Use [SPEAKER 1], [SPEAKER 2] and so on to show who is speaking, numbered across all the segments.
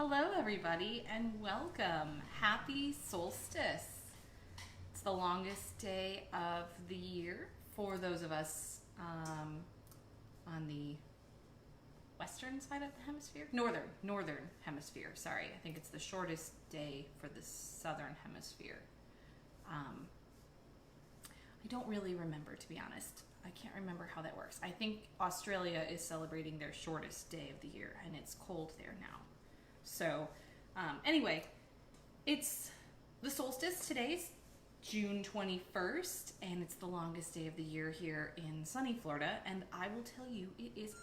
[SPEAKER 1] Hello, everybody, and welcome. Happy solstice. It's the longest day of the year for those of us on the western side of the hemisphere. Northern hemisphere. Sorry, I think it's the shortest day for the southern hemisphere. I don't really remember, to be honest. I can't remember how that works. I think Australia is celebrating their shortest day of the year, and it's cold there now. So, anyway, it's the solstice. Today's June 21st, and it's the longest day of the year here in sunny Florida. And I will tell you, it is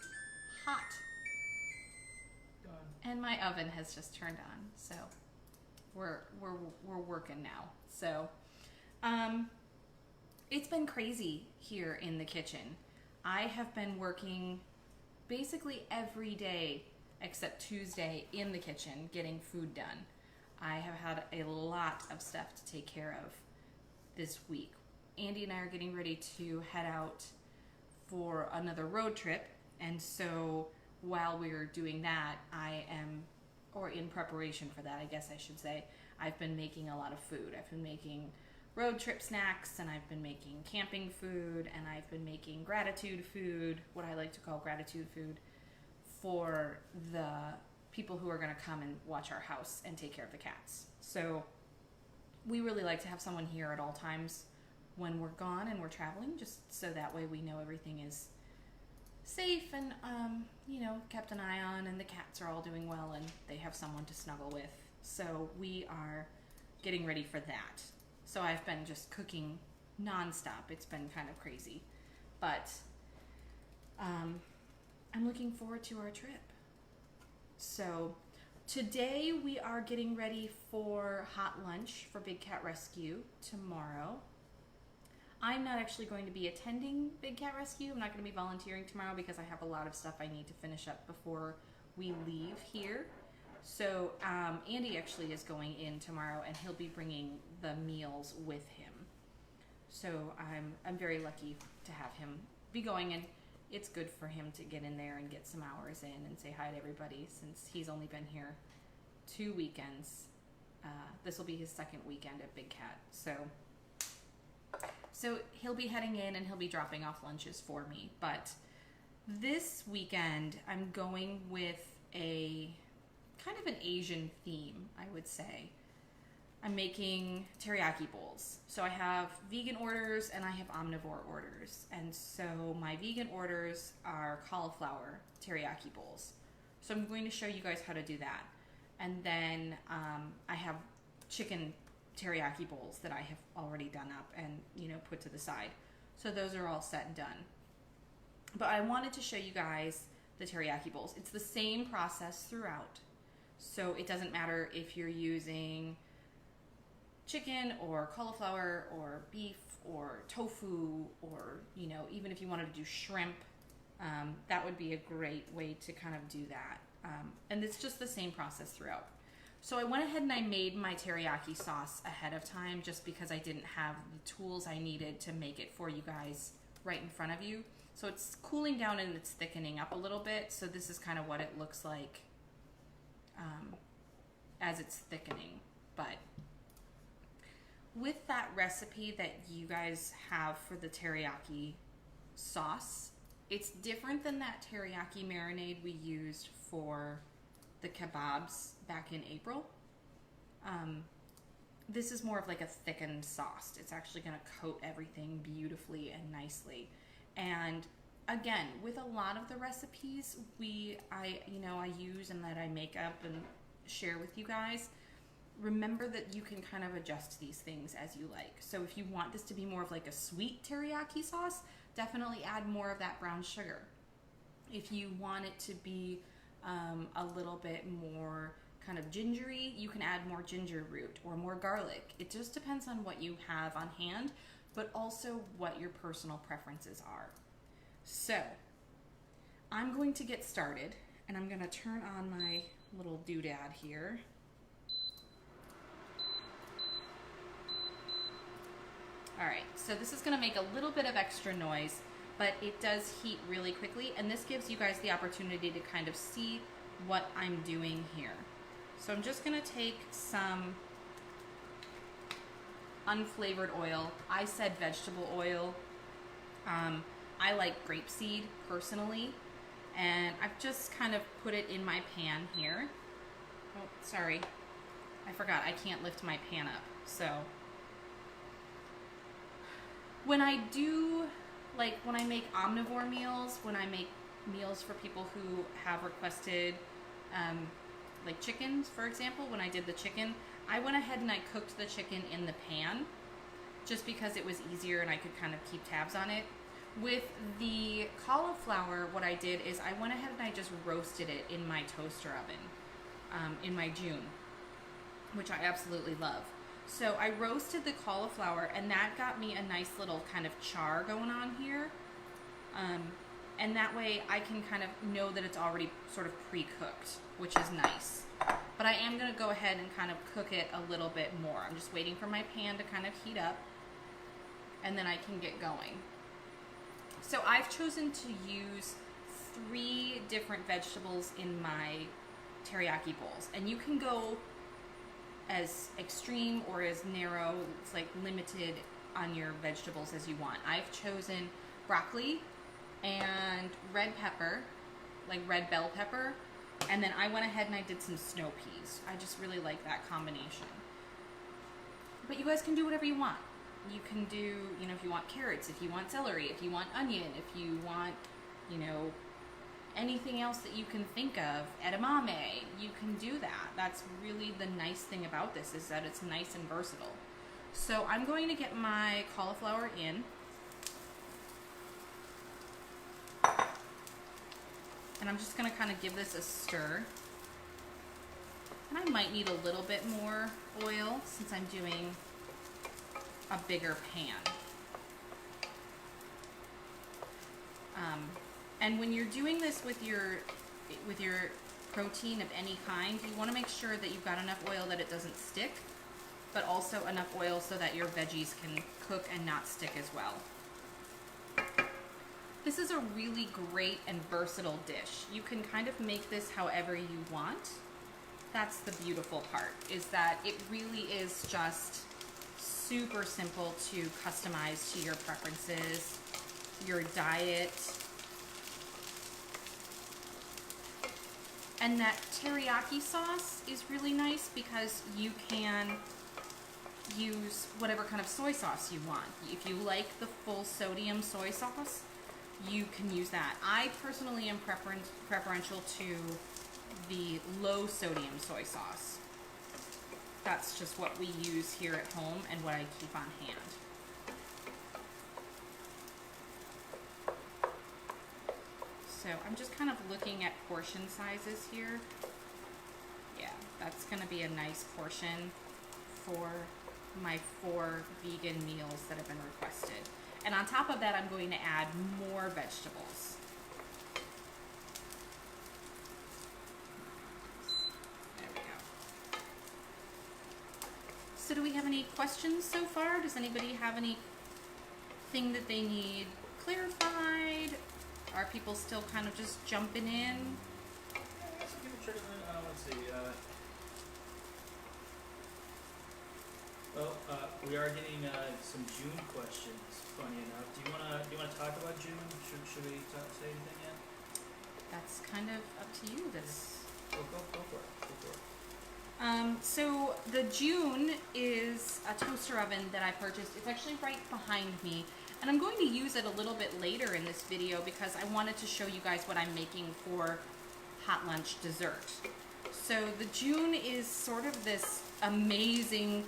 [SPEAKER 1] hot. And my oven has just turned on, so we're working now. So, it's been crazy here in the kitchen. I have been working basically every day except Tuesday in the kitchen getting food done. I have had a lot of stuff to take care of this week. Andy and I are getting ready to head out for another road trip, and so while we're doing that, or in preparation for that, I guess I should say, I've been making a lot of food. I've been making road trip snacks, and I've been making camping food, and I've been making gratitude food, what I like to call gratitude food, for the people who are going to come and watch our house and take care of the cats. So we really like to have someone here at all times when we're gone and we're traveling, just so that way we know everything is safe and, kept an eye on, and the cats are all doing well and they have someone to snuggle with. So we are getting ready for that. So I've been just cooking nonstop. It's been kind of crazy. But I'm looking forward to our trip. So today we are getting ready for hot lunch for Big Cat Rescue tomorrow. I'm not actually going to be attending Big Cat Rescue. I'm not going to be volunteering tomorrow because I have a lot of stuff I need to finish up before we leave here. So Andy actually is going in tomorrow, and he'll be bringing the meals with him. So I'm very lucky to have him be going, and it's good for him to get in there and get some hours in and say hi to everybody, since he's only been here 2 weekends. This will be his second weekend at Big Cat. So he'll be heading in and he'll be dropping off lunches for me. But this weekend I'm going with a kind of an Asian theme, I would say. I'm making teriyaki bowls. So I have vegan orders and I have omnivore orders. And so my vegan orders are cauliflower teriyaki bowls. So I'm going to show you guys how to do that. And then I have chicken teriyaki bowls that I have already done up and, put to the side. So those are all set and done. But I wanted to show you guys the teriyaki bowls. It's the same process throughout. So it doesn't matter if you're using chicken or cauliflower or beef or tofu, or even if you wanted to do shrimp, that would be a great way to kind of do that. And it's just the same process throughout. So I went ahead and I made my teriyaki sauce ahead of time, just because I didn't have the tools I needed to make it for you guys right in front of you. So it's cooling down and it's thickening up a little bit. So this is kind of what it looks like as it's thickening. But with that recipe that you guys have for the teriyaki sauce, it's different than that teriyaki marinade we used for the kebabs back in April. This is more of like a thickened sauce. It's actually going to coat everything beautifully and nicely. And again, with a lot of the recipes I use and that I make up and share with you guys, remember that you can kind of adjust these things as you like. So if you want this to be more of like a sweet teriyaki sauce, definitely add more of that brown sugar. If you want it to be a little bit more kind of gingery, you can add more ginger root or more garlic. It just depends on what you have on hand, but also what your personal preferences are. So I'm going to get started, and I'm going to turn on my little doodad here. All right, so this is going to make a little bit of extra noise, but it does heat really quickly, and this gives you guys the opportunity to kind of see what I'm doing here. So I'm just gonna take some unflavored oil. I said vegetable oil. I like grapeseed personally, and I've just kind of put it in my pan here. Oh, sorry, I forgot I can't lift my pan up. So when I do, like when I make omnivore meals, when I make meals for people who have requested like chickens, for example, when I did the chicken, I went ahead and I cooked the chicken in the pan just because it was easier and I could kind of keep tabs on it. With the cauliflower, what I did is I went ahead and I just roasted it in my toaster oven, in my June, which I absolutely love. So I roasted the cauliflower, and that got me a nice little kind of char going on here. And that way I can kind of know that it's already sort of pre-cooked, which is nice. But I am going to go ahead and kind of cook it a little bit more. I'm just waiting for my pan to kind of heat up, and then I can get going. So I've chosen to use 3 different vegetables in my teriyaki bowls, and you can go as extreme or as narrow, it's like limited on your vegetables as you want. I've chosen broccoli and red pepper, like red bell pepper, and then I went ahead and I did some snow peas. I just really like that combination. But you guys can do whatever you want. You can do, you know, if you want carrots, if you want celery, if you want onion, if you want, you know, anything else that you can think of, edamame, you can do that. That's really the nice thing about this, is that it's nice and versatile. So I'm going to get my cauliflower in. And I'm just going to kind of give this a stir. And I might need a little bit more oil since I'm doing a bigger pan. And when you're doing this with your protein of any kind, you want to make sure that you've got enough oil that it doesn't stick, but also enough oil so that your veggies can cook and not stick as well. This is a really great and versatile dish. You can kind of make this however you want. That's the beautiful part, is that it really is just super simple to customize to your preferences, your diet. And that teriyaki sauce is really nice because you can use whatever kind of soy sauce you want. If you like the full sodium soy sauce, you can use that. I personally am preferential to the low sodium soy sauce. That's just what we use here at home and what I keep on hand. So I'm just kind of looking at portion sizes here. Yeah, that's going to be a nice portion for my 4 vegan meals that have been requested. And on top of that, I'm going to add more vegetables. There we go. So do we have any questions so far? Does anybody have anything that they need clarified? Are people still kind of just jumping in?
[SPEAKER 2] Let's give it a check. Let's see. We are getting some June questions. Funny enough, do you wanna talk about June? Should we say anything yet?
[SPEAKER 1] That's kind of up to you. This.
[SPEAKER 2] Go for it. Go for it.
[SPEAKER 1] So the June is a toaster oven that I purchased. It's actually right behind me. And I'm going to use it a little bit later in this video because I wanted to show you guys what I'm making for hot lunch dessert. So the June is sort of this amazing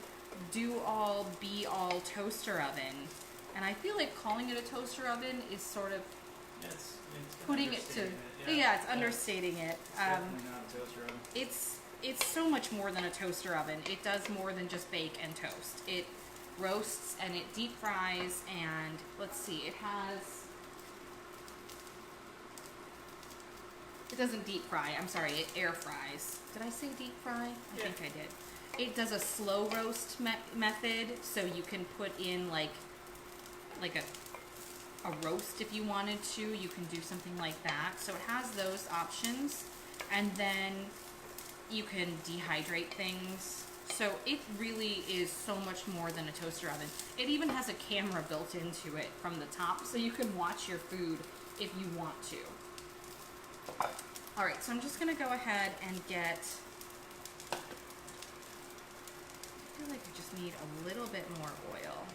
[SPEAKER 1] do-all, be-all toaster oven. And I feel like calling it a toaster oven is sort of
[SPEAKER 2] It's
[SPEAKER 1] putting it to... it's understating it.
[SPEAKER 2] It's definitely not a toaster oven.
[SPEAKER 1] It's so much more than a toaster oven. It does more than just bake and toast. It roasts and it deep fries, and let's see, it doesn't deep fry, I'm sorry, it air fries. Did I say deep fry? I think I did. It does a slow roast method, so you can put in like a roast if you wanted to. You can do something like that. So it has those options, and then You can dehydrate things. So it really is so much more than a toaster oven. It even has a camera built into it from the top, so you can watch your food if you want to. All right, so I'm just gonna go ahead and get, I feel like we just need a little bit more oil,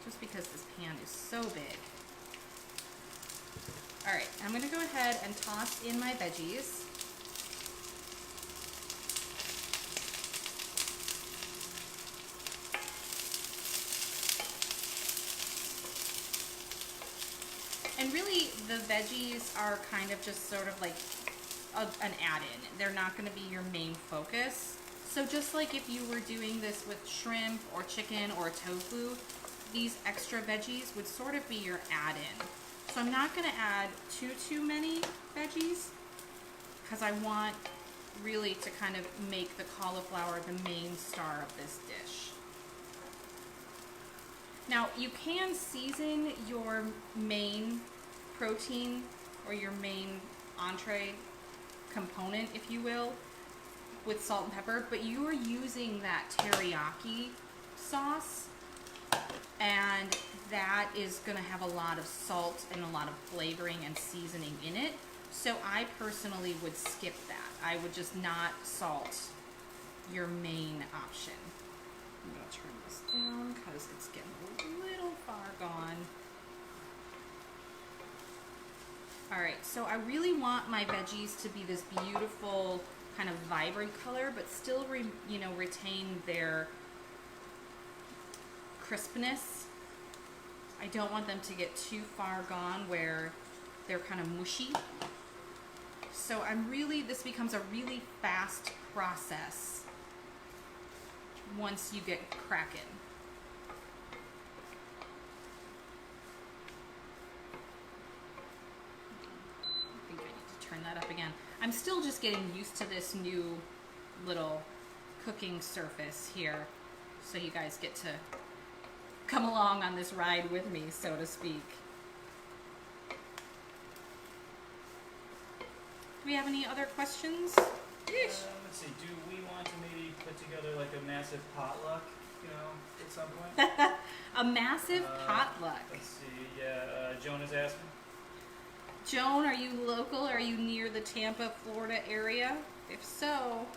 [SPEAKER 1] just because this pan is so big. All right, I'm gonna go ahead and toss in my veggies. And really, the veggies are kind of just sort of like an add-in. They're not going to be your main focus. So just like if you were doing this with shrimp or chicken or tofu, these extra veggies would sort of be your add-in. So I'm not going to add too many veggies because I want really to kind of make the cauliflower the main star of this dish. Now, you can season your main protein or your main entree component, if you will, with salt and pepper, but you are using that teriyaki sauce, and that is going to have a lot of salt and a lot of flavoring and seasoning in it. So I personally would skip that. I would just not salt your main option. I'm going to turn this down because it's getting a little far gone. All right, so I really want my veggies to be this beautiful kind of vibrant color, but still retain their crispness. I don't want them to get too far gone where they're kind of mushy. So this becomes a really fast process once you get cracking. I think I need to turn that up again. I'm still just getting used to this new little cooking surface here, so you guys get to come along on this ride with me, so to speak. Do we have any other questions?
[SPEAKER 2] Let's see, do we want to maybe put together like a massive potluck, at some point?
[SPEAKER 1] A massive potluck.
[SPEAKER 2] Let's see, Joan is asking.
[SPEAKER 1] Joan, are you local? Are you near the Tampa, Florida area? If so,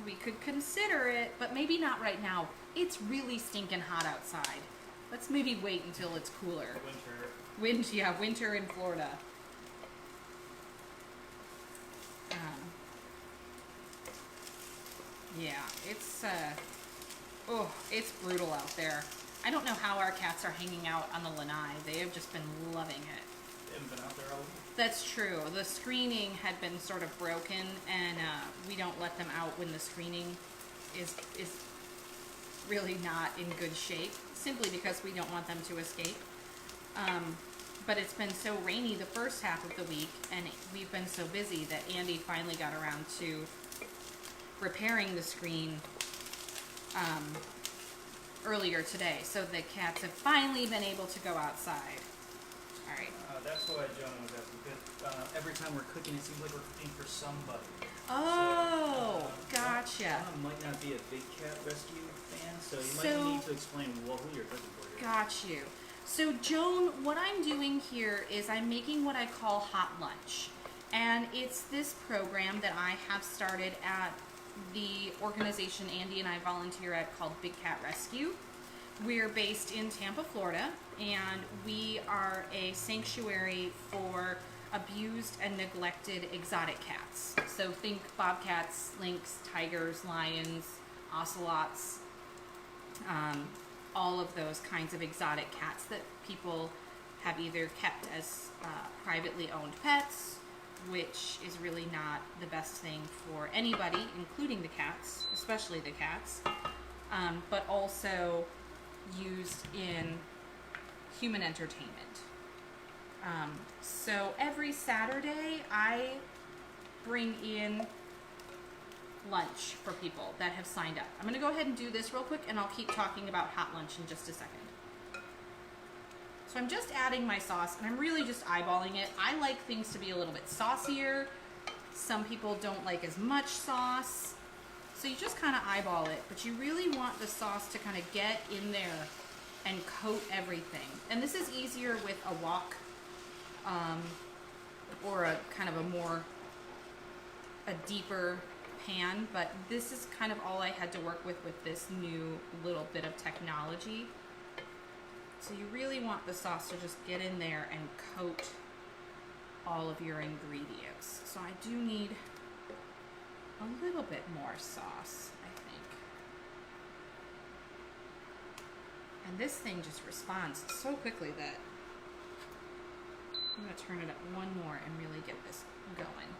[SPEAKER 1] we could consider it, but maybe not right now. It's really stinking hot outside. Let's maybe wait until it's cooler. Winter in Florida. Yeah, it's brutal out there. I don't know how our cats are hanging out on the lanai. They have just been loving it.
[SPEAKER 2] They haven't been out there all week. That's
[SPEAKER 1] true. The screening had been sort of broken, and we don't let them out when the screening is really not in good shape, simply because we don't want them to escape. But it's been so rainy the first half of the week, and we've been so busy that Andy finally got around to repairing the screen earlier today. So the cats have finally been able to go outside. All right.
[SPEAKER 2] That's why Jonah was asking, because every time we're cooking, it seems like we're cooking for somebody.
[SPEAKER 1] Oh, gotcha.
[SPEAKER 2] Jonah might not be a big cat rescue fan, so you might need to explain who you're cooking for here.
[SPEAKER 1] Got you. So Joan, what I'm doing here is I'm making what I call hot lunch. And it's this program that I have started at the organization Andy and I volunteer at called Big Cat Rescue. We're based in Tampa, Florida, and we are a sanctuary for abused and neglected exotic cats. So think bobcats, lynx, tigers, lions, ocelots, all of those kinds of exotic cats that people have either kept as privately owned pets, which is really not the best thing for anybody, including the cats, especially the cats, but also used in human entertainment. So every Saturday I bring in lunch for people that have signed up. I'm going to go ahead and do this real quick, and I'll keep talking about hot lunch in just a second. So I'm just adding my sauce, and I'm really just eyeballing it. I like things to be a little bit saucier, Some people don't like as much sauce. So you just kind of eyeball it, but you really want the sauce to kind of get in there and coat everything. And this is easier with a wok or a kind of a deeper pan, but this is kind of all I had to work with this new little bit of technology. So you really want the sauce to just get in there and coat all of your ingredients. So I do need a little bit more sauce, I think. And this thing just responds so quickly that I'm going to turn it up one more and really get this going.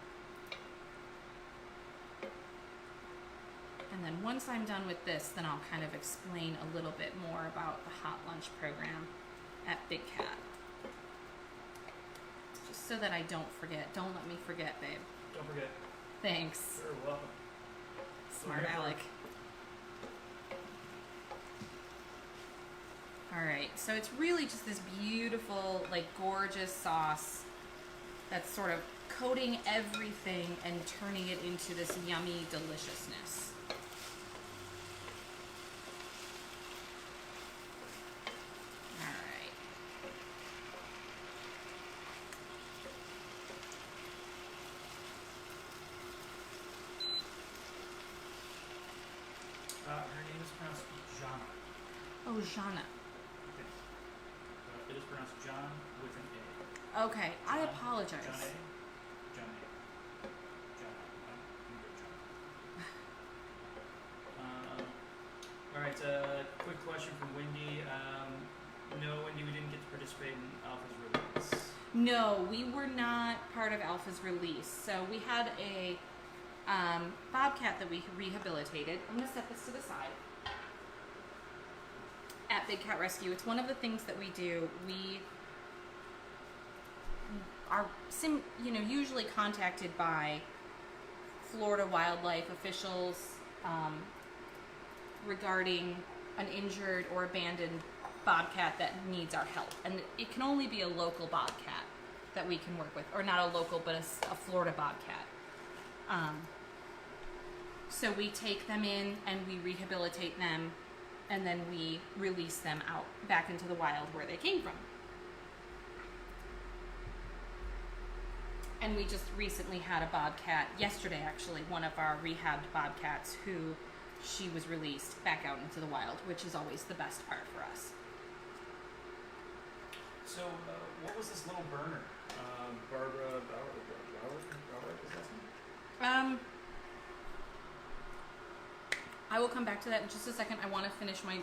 [SPEAKER 1] And then once I'm done with this, then I'll kind of explain a little bit more about the hot lunch program at Big Cat. Just so that I don't forget. Don't let me forget, babe.
[SPEAKER 2] Don't forget.
[SPEAKER 1] Thanks.
[SPEAKER 2] You're welcome.
[SPEAKER 1] Smart Alec. Alright, so it's really just this beautiful, like, gorgeous sauce that's sort of coating everything and turning it into this yummy deliciousness. Alright.
[SPEAKER 2] Her name is pronounced Jana.
[SPEAKER 1] Oh, Jana.
[SPEAKER 2] It is pronounced John with an A.
[SPEAKER 1] Okay, I apologize.
[SPEAKER 2] John A. John A. John A. I'm good, John. All right. Quick question from Wendy. No, Wendy, we didn't get to participate in Alpha's release.
[SPEAKER 1] No, we were not part of Alpha's release. So we had a bobcat that we rehabilitated. I'm going to set this to the side. At Big Cat Rescue, it's one of the things that we do. We are usually contacted by Florida wildlife officials regarding an injured or abandoned bobcat that needs our help. And it can only be a local bobcat that we can work with, or not a local, but a Florida bobcat. So we take them in and we rehabilitate them, and then we release them out back into the wild where they came from. And we just recently had a bobcat, yesterday actually, one of our rehabbed bobcats who she was released back out into the wild, which is always the best part for us.
[SPEAKER 2] So, what was this little burner? Barbara Bauer, is that name?
[SPEAKER 1] I will come back to that in just a second. I want to finish my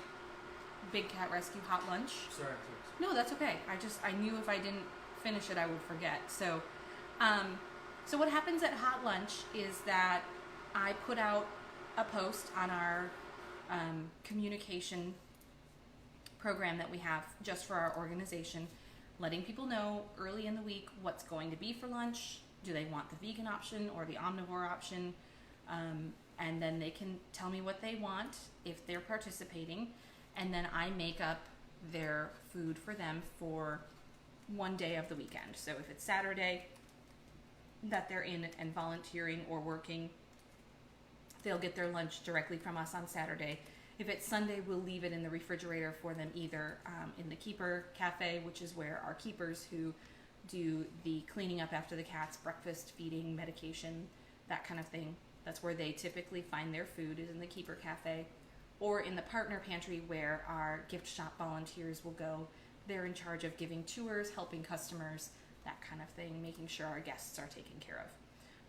[SPEAKER 1] Big Cat Rescue hot lunch.
[SPEAKER 2] Sorry.
[SPEAKER 1] No, that's okay. I knew if I didn't finish it, I would forget. So, so what happens at hot lunch is that I put out a post on our communication program that we have just for our organization, letting people know early in the week what's going to be for lunch. Do they want the vegan option or the omnivore option? And then they can tell me what they want if they're participating, and then I make up their food for them for one day of the weekend. So if it's Saturday that they're in and volunteering or working, they'll get their lunch directly from us on Saturday. If it's Sunday, we'll leave it in the refrigerator for them, either in the Keeper Cafe, which is where our keepers who do the cleaning up after the cats, breakfast, feeding, medication, that kind of thing. That's where they typically find their food, is in the Keeper Cafe, or in the partner pantry where our gift shop volunteers will go. They're in charge of giving tours, helping customers, that kind of thing, making sure our guests are taken care of.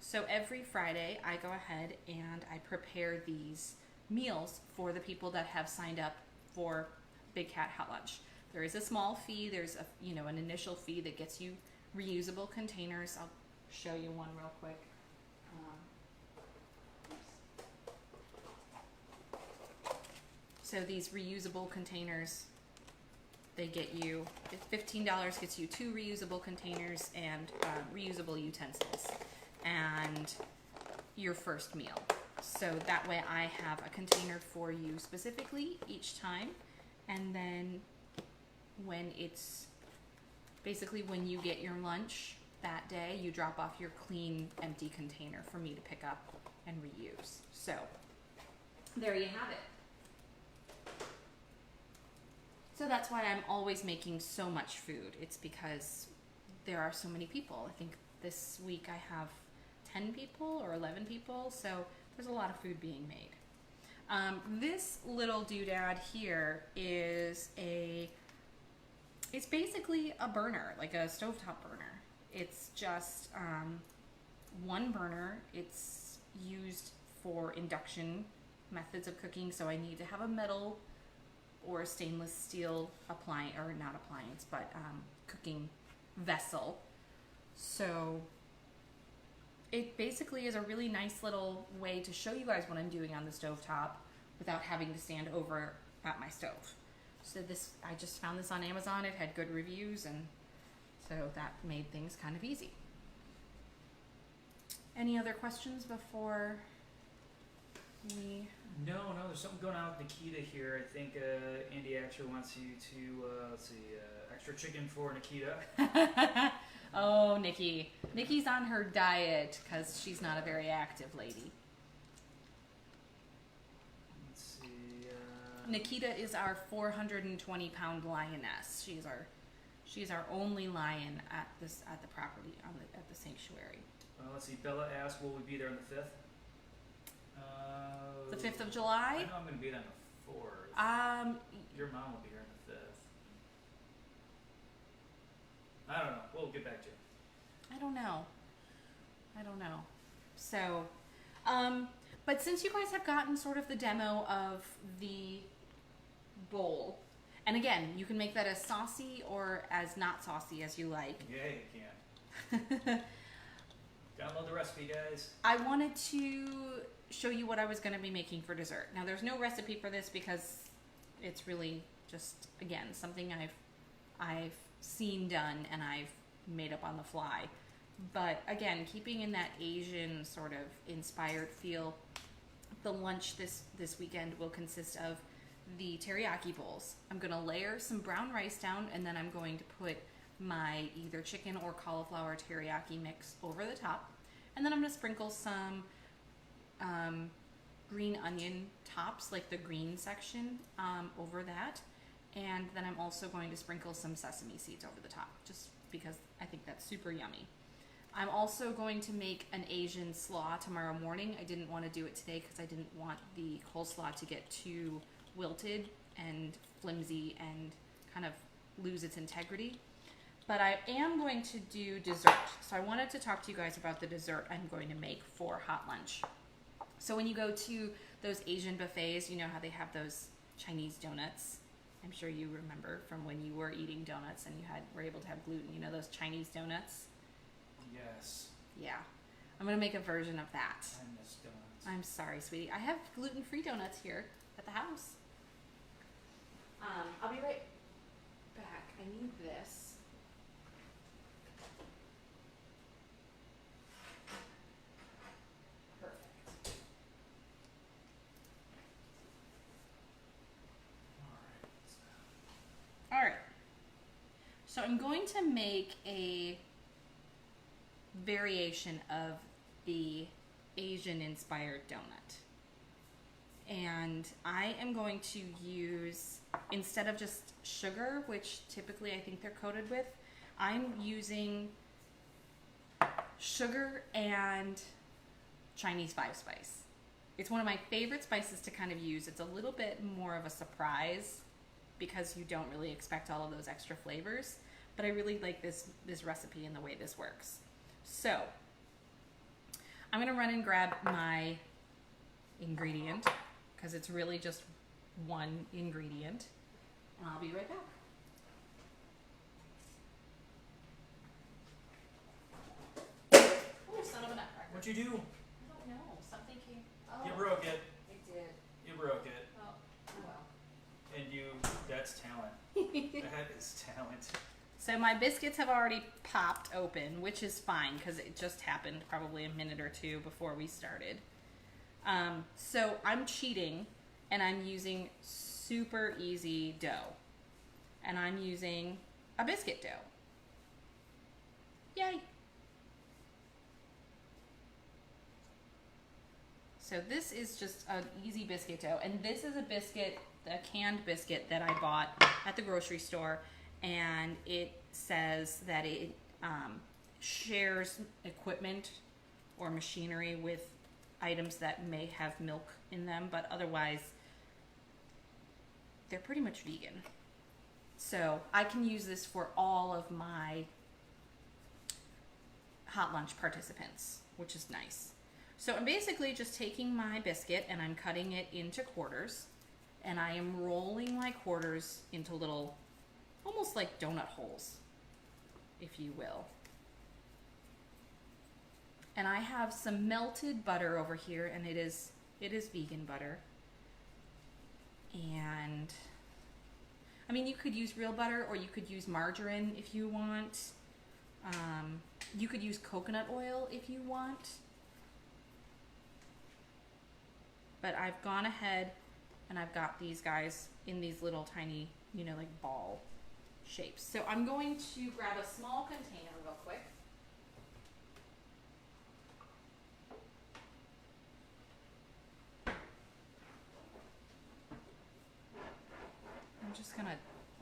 [SPEAKER 1] So every Friday I go ahead and I prepare these meals for the people that have signed up for Big Cat Hot Lunch. There is a small fee. There's an initial fee that gets you reusable containers. I'll show you one real quick. So these reusable containers, they get you, $15 gets you 2 reusable containers and reusable utensils and your first meal. So that way I have a container for you specifically each time, and then when you get your lunch, that day, you drop off your clean, empty container for me to pick up and reuse. So there you have it. So that's why I'm always making so much food. It's because there are so many people. I think this week I have 10 people or 11 people, so there's a lot of food being made. This little doodad here is it's basically a burner, like a stovetop burner. It's just one burner. It's used for induction methods of cooking, so I need to have a metal or a stainless steel cooking vessel. So it basically is a really nice little way to show you guys what I'm doing on the stovetop without having to stand over at my stove. So I just found this on Amazon. It had good reviews, and so that made things kind of easy. Any other questions before we...
[SPEAKER 2] No, there's something going on with Nikita here. I think Andy actually wants you to, extra chicken for Nikita.
[SPEAKER 1] Oh, Nikki. Nikki's on her diet because she's not a very active lady.
[SPEAKER 2] Let's see.
[SPEAKER 1] Nikita is our 420-pound lioness. She's our only lion at the property at the sanctuary.
[SPEAKER 2] Let's see. Bella asked, will we be there on the 5th?
[SPEAKER 1] The 5th of July?
[SPEAKER 2] I know I'm going to be there on the 4th. Your mom will be here on the 5th. I don't know. We'll get back to you.
[SPEAKER 1] I don't know. So, but since you guys have gotten sort of the demo of the bowl, and again, you can make that as saucy or as not saucy as you like.
[SPEAKER 2] Yeah, you can. Download the recipe, guys.
[SPEAKER 1] I wanted to show you what I was going to be making for dessert. Now, there's no recipe for this because it's really just, again, something I've seen done and I've made up on the fly. But again, keeping in that Asian sort of inspired feel, the lunch this weekend will consist of the teriyaki bowls. I'm going to layer some brown rice down, and then I'm going to put my either chicken or cauliflower teriyaki mix over the top. And then I'm going to sprinkle some green onion tops, like the green section, over that. And then I'm also going to sprinkle some sesame seeds over the top, just because I think that's super yummy. I'm also going to make an Asian slaw tomorrow morning. I didn't want to do it today because I didn't want the coleslaw to get too wilted and flimsy and kind of lose its integrity. But I am going to do dessert. So I wanted to talk to you guys about the dessert I'm going to make for hot lunch. So when you go to those Asian buffets, you know how they have those Chinese donuts. I'm sure you remember from when you were eating donuts and you were able to have gluten. You know those Chinese donuts?
[SPEAKER 2] Yes.
[SPEAKER 1] Yeah. I'm going to make a version of that.
[SPEAKER 2] I miss donuts.
[SPEAKER 1] I'm sorry, sweetie. I have gluten-free donuts here at the house. I'll be right back. I need this. Perfect. All right. So I'm going to make a variation of the Asian inspired donut. And I am going to use, instead of just sugar, which typically I think they're coated with, I'm using sugar and Chinese 5-spice. It's one of my favorite spices to kind of use. It's a little bit more of a surprise because you don't really expect all of those extra flavors, but I really like this recipe and the way this works. So I'm going to run and grab my ingredient because it's really just one ingredient, and I'll be right back. Oh, son of a nutcracker.
[SPEAKER 2] What'd you do?
[SPEAKER 1] I don't know. Something came. Oh,
[SPEAKER 2] You broke it.
[SPEAKER 1] I did.
[SPEAKER 2] You broke it.
[SPEAKER 1] Oh well.
[SPEAKER 2] And that's talent. That is talent.
[SPEAKER 1] So my biscuits have already popped open, which is fine because it just happened probably a minute or two before we started. So I'm cheating and I'm using super easy dough. And I'm using a biscuit dough. Yay. So this is just an easy biscuit dough, and this is a biscuit, a canned biscuit that I bought at the grocery store, and it says that it shares equipment or machinery with items that may have milk in them, but otherwise they're pretty much vegan. So I can use this for all of my hot lunch participants, which is nice. So I'm basically just taking my biscuit and I'm cutting it into quarters, and I am rolling my quarters into little, almost like donut holes, if you will. And I have some melted butter over here, and it is vegan butter. And I mean, you could use real butter or you could use margarine if you want. You could use coconut oil if you want. But I've gone ahead and I've got these guys in these little tiny, like ball shapes. So I'm going to grab a small container real quick. I'm just gonna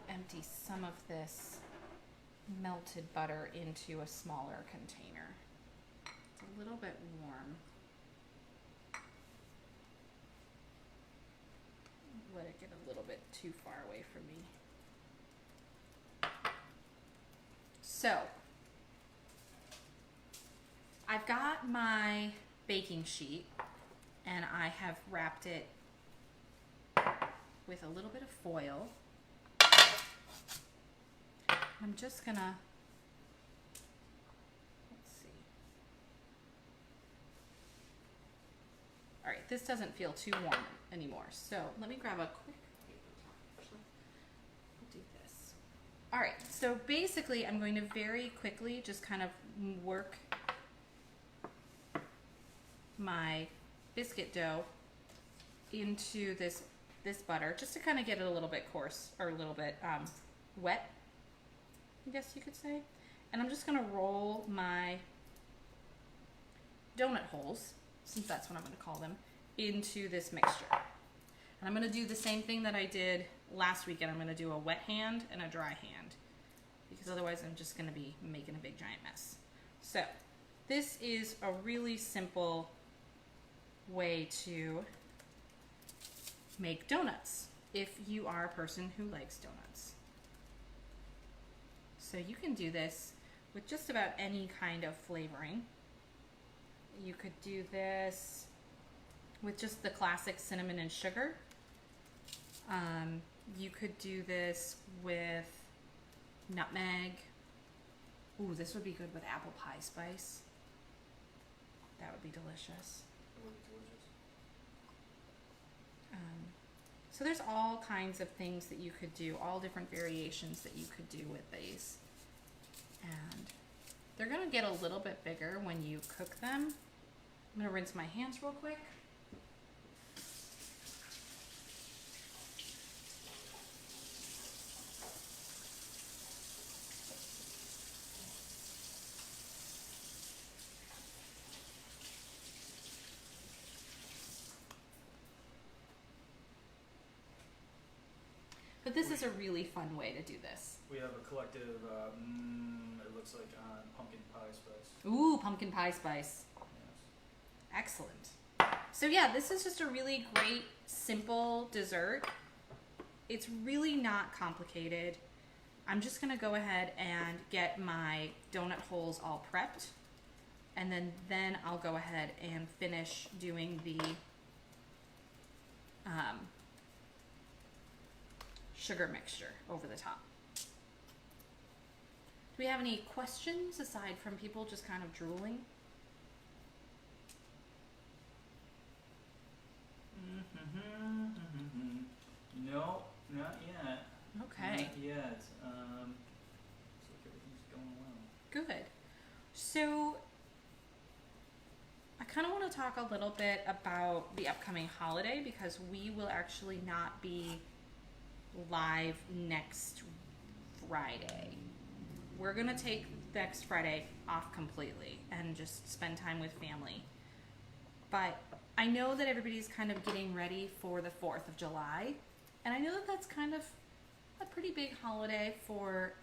[SPEAKER 1] empty some of this melted butter into a smaller container. It's a little bit warm. Let it get a little bit too far away from me. So, I've got my baking sheet and I have wrapped it with a little bit of foil. I'm just gonna, let's see. All right, this doesn't feel too warm anymore. So let me grab a quick paper towel. Actually, I'll do this. All right, so basically I'm going to very quickly just kind of work my biscuit dough into this butter, just to kind of get it a little bit coarse, or a little bit wet, I guess you could say. And I'm just gonna roll my donut holes, since that's what I'm gonna call them, into this mixture. And I'm gonna do the same thing that I did last weekend. I'm gonna do a wet hand and a dry hand, because otherwise I'm just gonna be making a big giant mess. So this is a really simple way to make donuts if you are a person who likes donuts. So you can do this with just about any kind of flavoring. You could do this with just the classic cinnamon and sugar. You could do this with nutmeg. Ooh, this would be good with apple pie spice. That would be delicious.
[SPEAKER 2] It would be delicious.
[SPEAKER 1] So there's all kinds of things that you could do, all different variations that you could do with these. And they're gonna get a little bit bigger when you cook them. I'm gonna rinse my hands real quick. But this is a really fun way to do this.
[SPEAKER 2] We have a collective, it looks like pumpkin pie spice.
[SPEAKER 1] Ooh, pumpkin pie spice.
[SPEAKER 2] Yes.
[SPEAKER 1] Excellent. So yeah, this is just a really great, simple dessert. It's really not complicated. I'm just gonna go ahead and get my donut holes all prepped. And then I'll go ahead and finish doing the sugar mixture over the top. Do we have any questions aside from people just kind of drooling?
[SPEAKER 2] No, not yet.
[SPEAKER 1] Okay.
[SPEAKER 2] Not yet. Looks like everything's going well.
[SPEAKER 1] Good. So I kind of want to talk a little bit about the upcoming holiday, because we will actually not be live next Friday. We're gonna take next Friday off completely and just spend time with family. But I know that everybody's kind of getting ready for the 4th of July, and I know that that's kind of a pretty big holiday for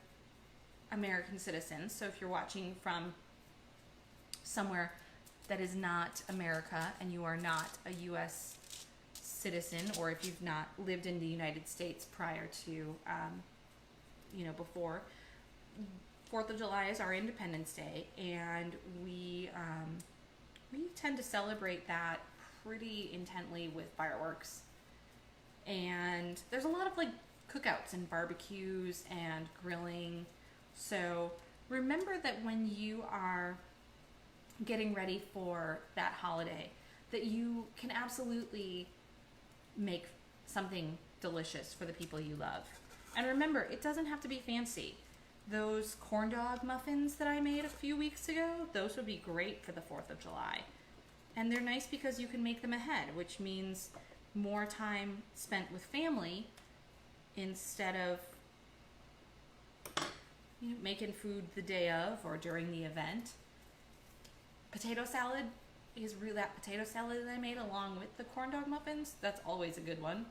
[SPEAKER 1] American citizens. So if you're watching from somewhere that is not America and you are not a U.S. citizen, or if you've not lived in the United States prior to, before, 4th of July is our Independence Day, and we tend to celebrate that pretty intently with fireworks. And there's a lot of like cookouts and barbecues and grilling. So remember that when you are getting ready for that holiday, that you can absolutely make something delicious for the people you love. And remember, it doesn't have to be fancy. Those corn dog muffins that I made a few weeks ago, those would be great for the 4th of July. And they're nice because you can make them ahead, which means more time spent with family instead of making food the day of or during the event. Potato salad is really that potato salad that I made along with the corn dog muffins. That's always a good one.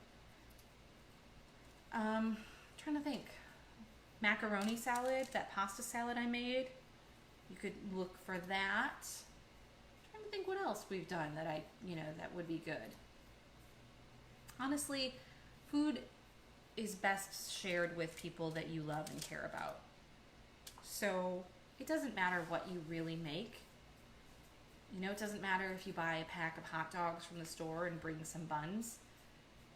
[SPEAKER 1] Trying to think. Macaroni salad, that pasta salad I made. You could look for that. Trying to think what else we've done that that would be good. Honestly, food is best shared with people that you love and care about. So it doesn't matter what you really make. It doesn't matter if you buy a pack of hot dogs from the store and bring some buns.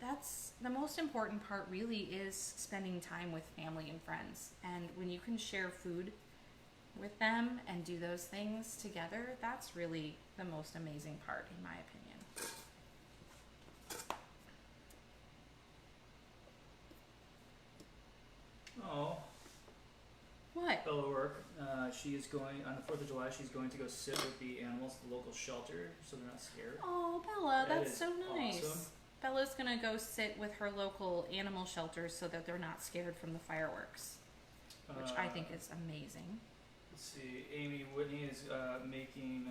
[SPEAKER 1] That's the most important part, really, is spending time with family and friends. And when you can share food with them and do those things together, that's really the most amazing part, in my opinion.
[SPEAKER 2] Oh.
[SPEAKER 1] What?
[SPEAKER 2] Bella work. She is going on the 4th of July. She's going to go sit with the animals at the local shelter, so they're not scared.
[SPEAKER 1] Oh, Bella,
[SPEAKER 2] That
[SPEAKER 1] that's
[SPEAKER 2] is
[SPEAKER 1] so nice.
[SPEAKER 2] awesome.
[SPEAKER 1] Bella's gonna go sit with her local animal shelter so that they're not scared from the fireworks, which I think is amazing.
[SPEAKER 2] Let's see. Amy Whitney is making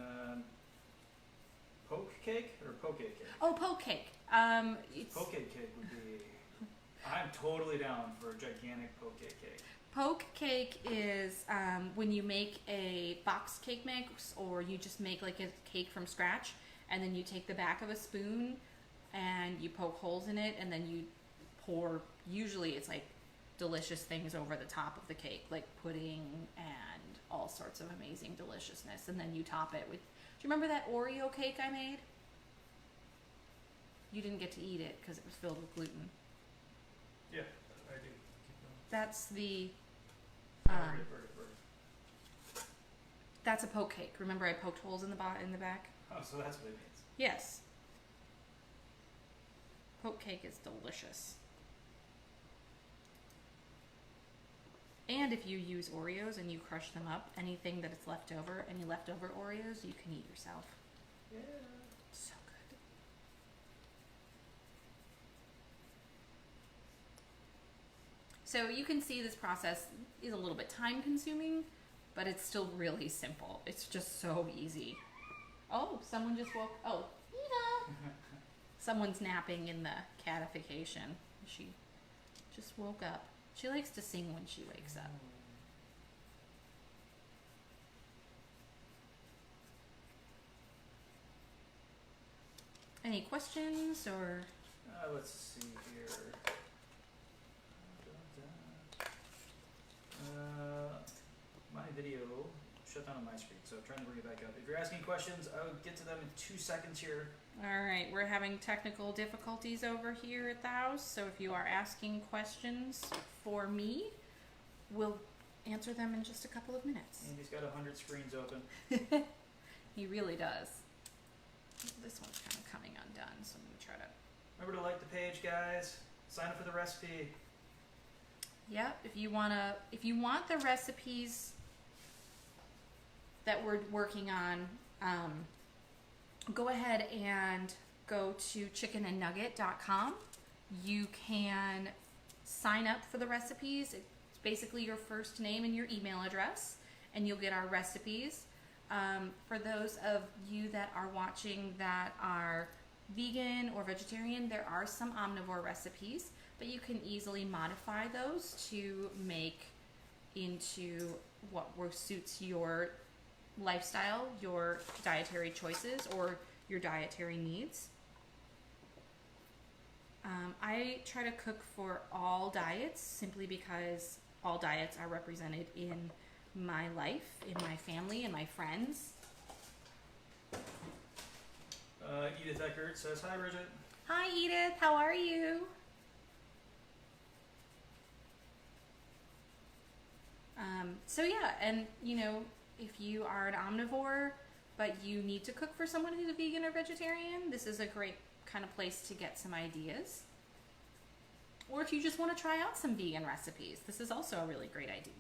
[SPEAKER 2] poke cake or poke cake.
[SPEAKER 1] Oh, poke cake.
[SPEAKER 2] Poke cake would be. I'm totally down for a gigantic poke cake.
[SPEAKER 1] Poke cake is when you make a box cake mix, or you just make like a cake from scratch, and then you take the back of a spoon and you poke holes in it, and then you pour, usually it's like delicious things over the top of the cake, like pudding and all sorts of amazing deliciousness, and then you top it with, do you remember that Oreo cake I made? You didn't get to eat it because it was filled with gluten.
[SPEAKER 2] Yeah, I do.
[SPEAKER 1] That's the
[SPEAKER 2] Bird.
[SPEAKER 1] that's a poke cake. Remember I poked holes in the back?
[SPEAKER 2] Oh, so that's what it means.
[SPEAKER 1] Yes. Poke cake is delicious. And if you use Oreos and you crush them up, anything that is left over, any leftover Oreos, you can eat yourself.
[SPEAKER 2] Yeah.
[SPEAKER 1] So good. So you can see this process is a little bit time consuming, but it's still really simple. It's just so easy. Oh, someone just woke. Oh, Eva! Someone's napping in the catification. She just woke up. She likes to sing when she wakes up. Any questions or?
[SPEAKER 2] Let's see here. My video shut down on my screen, so I'm trying to bring it back up. If you're asking questions, I'll get to them in 2 seconds here.
[SPEAKER 1] All right, we're having technical difficulties over here at the house, so if you are asking questions for me, we'll answer them in just a couple of minutes.
[SPEAKER 2] Andy's got 100 screens open.
[SPEAKER 1] He really does. This one's kind of coming undone, so I'm going to try to...
[SPEAKER 2] Remember to like the page, guys. Sign up for the recipe.
[SPEAKER 1] Yep, if you want the recipes that we're working on, go ahead and go to chickenandnugget.com. You can sign up for the recipes. It's basically your first name and your email address, and you'll get our recipes. For those of you that are watching that are vegan or vegetarian, there are some omnivore recipes, but you can easily modify those to make into what suits your lifestyle, your dietary choices, or your dietary needs. I try to cook for all diets simply because all diets are represented in my life, in my family, and my friends.
[SPEAKER 2] Edith Eckert says, "Hi, Bridget."
[SPEAKER 1] Hi, Edith. How are you? So yeah, and if you are an omnivore, but you need to cook for someone who's a vegan or vegetarian, this is a great kind of place to get some ideas. Or if you just want to try out some vegan recipes, this is also a really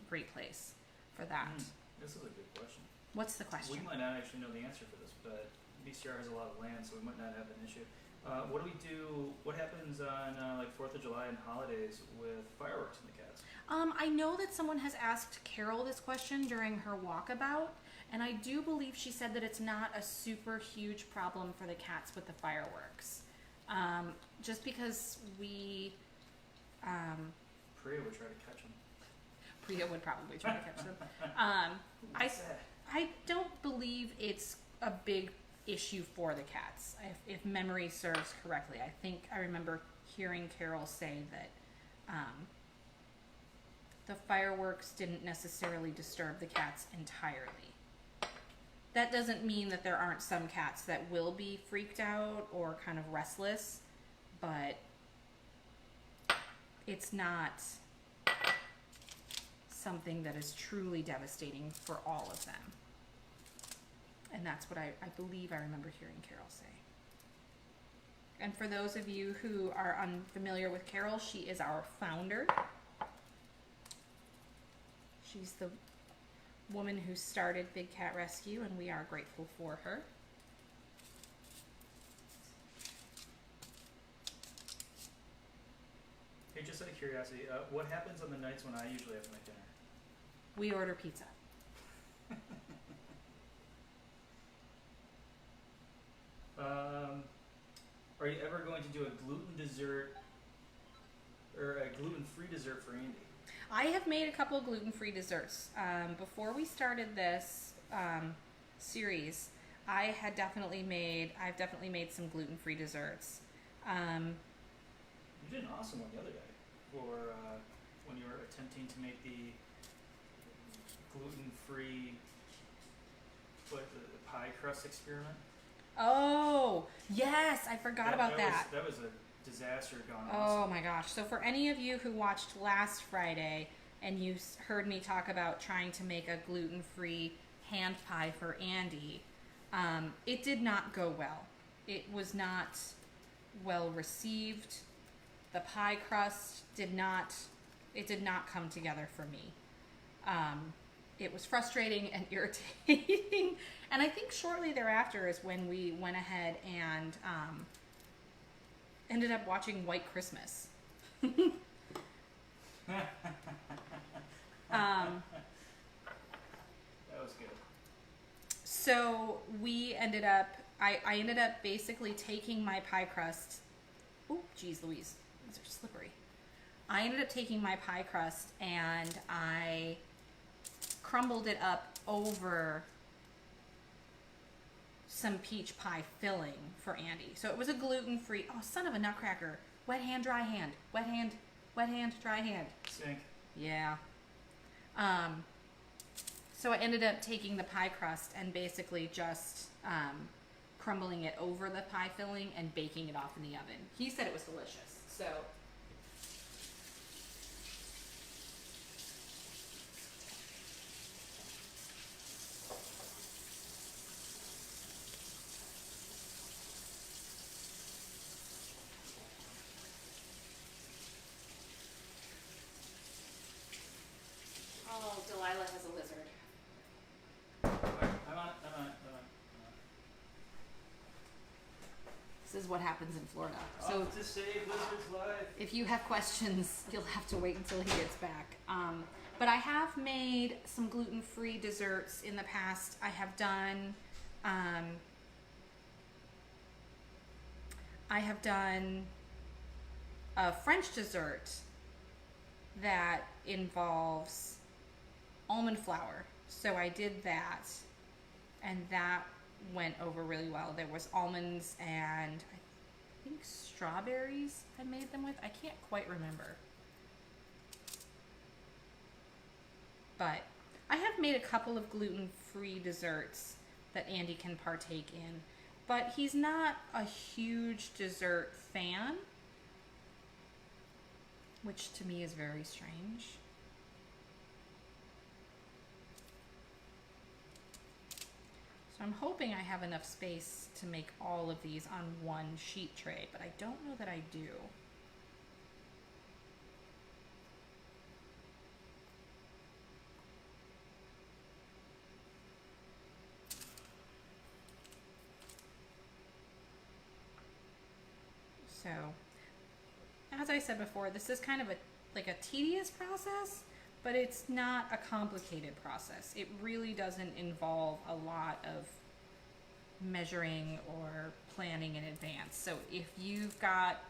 [SPEAKER 1] great place for that.
[SPEAKER 2] This is a good question.
[SPEAKER 1] What's the question?
[SPEAKER 2] We might not actually know the answer for this, but BCR has a lot of land, so we might not have an issue. What do we do? What happens on like 4th of July and holidays with fireworks in the cats?
[SPEAKER 1] I know that someone has asked Carol this question during her walkabout, and I do believe she said that it's not a super huge problem for the cats with the fireworks. Just because we...
[SPEAKER 2] Priya would try to catch them.
[SPEAKER 1] Priya would probably try to catch them. I don't believe it's a big issue for the cats, if memory serves correctly. I think I remember hearing Carol say that the fireworks didn't necessarily disturb the cats entirely. That doesn't mean that there aren't some cats that will be freaked out or kind of restless, but it's not something that is truly devastating for all of them. And that's what I believe I remember hearing Carol say. And for those of you who are unfamiliar with Carol, she is our founder. She's the woman who started Big Cat Rescue, and we are grateful for her.
[SPEAKER 2] Hey, just out of curiosity, what happens on the nights when I usually have my dinner?
[SPEAKER 1] We order pizza.
[SPEAKER 2] Are you ever going to do a gluten dessert or a gluten-free dessert for Andy?
[SPEAKER 1] I have made a couple of gluten-free desserts. Before we started this series, I've definitely made some gluten-free desserts.
[SPEAKER 2] You did an awesome one the other day for when you were attempting to make the gluten-free pie crust experiment.
[SPEAKER 1] Oh, yes, I forgot about that.
[SPEAKER 2] That was a disaster gone
[SPEAKER 1] awesome. Oh my gosh. So for any of you who watched last Friday and you heard me talk about trying to make a gluten-free hand pie for Andy, it did not go well. It was not well received. The pie crust did not come together for me. It was frustrating and irritating. And I think shortly thereafter is when we went ahead and ended up watching White Christmas.
[SPEAKER 2] That was good.
[SPEAKER 1] So we ended up, I ended up basically taking my pie crust. Oh, geez Louise, these are slippery. I ended up taking my pie crust and I crumbled it up over some peach pie filling for Andy. So it was a gluten-free, oh, son of a nutcracker. Wet hand, dry hand. Wet hand, dry hand.
[SPEAKER 2] Sink.
[SPEAKER 1] Yeah. So I ended up taking the pie crust and basically just crumbling it over the pie filling and baking it off in the oven. He said it was delicious. So Delilah has a lizard.
[SPEAKER 2] I'm on it.
[SPEAKER 1] This is what happens in Florida. So
[SPEAKER 2] to save lizard's life.
[SPEAKER 1] If you have questions, you'll have to wait until he gets back. But I have made some gluten-free desserts in the past. I have done I have done a French dessert that involves almond flour. So I did that, and that went over really well. There was almonds and I think strawberries I made them with. I can't quite remember. But I have made a couple of gluten-free desserts that Andy can partake in. But he's not a huge dessert fan, which to me is very strange. So I'm hoping I have enough space to make all of these on one sheet tray, but I don't know that I do. So, as I said before, this is kind of like a tedious process, but it's not a complicated process. It really doesn't involve a lot of measuring or planning in advance. So if you've got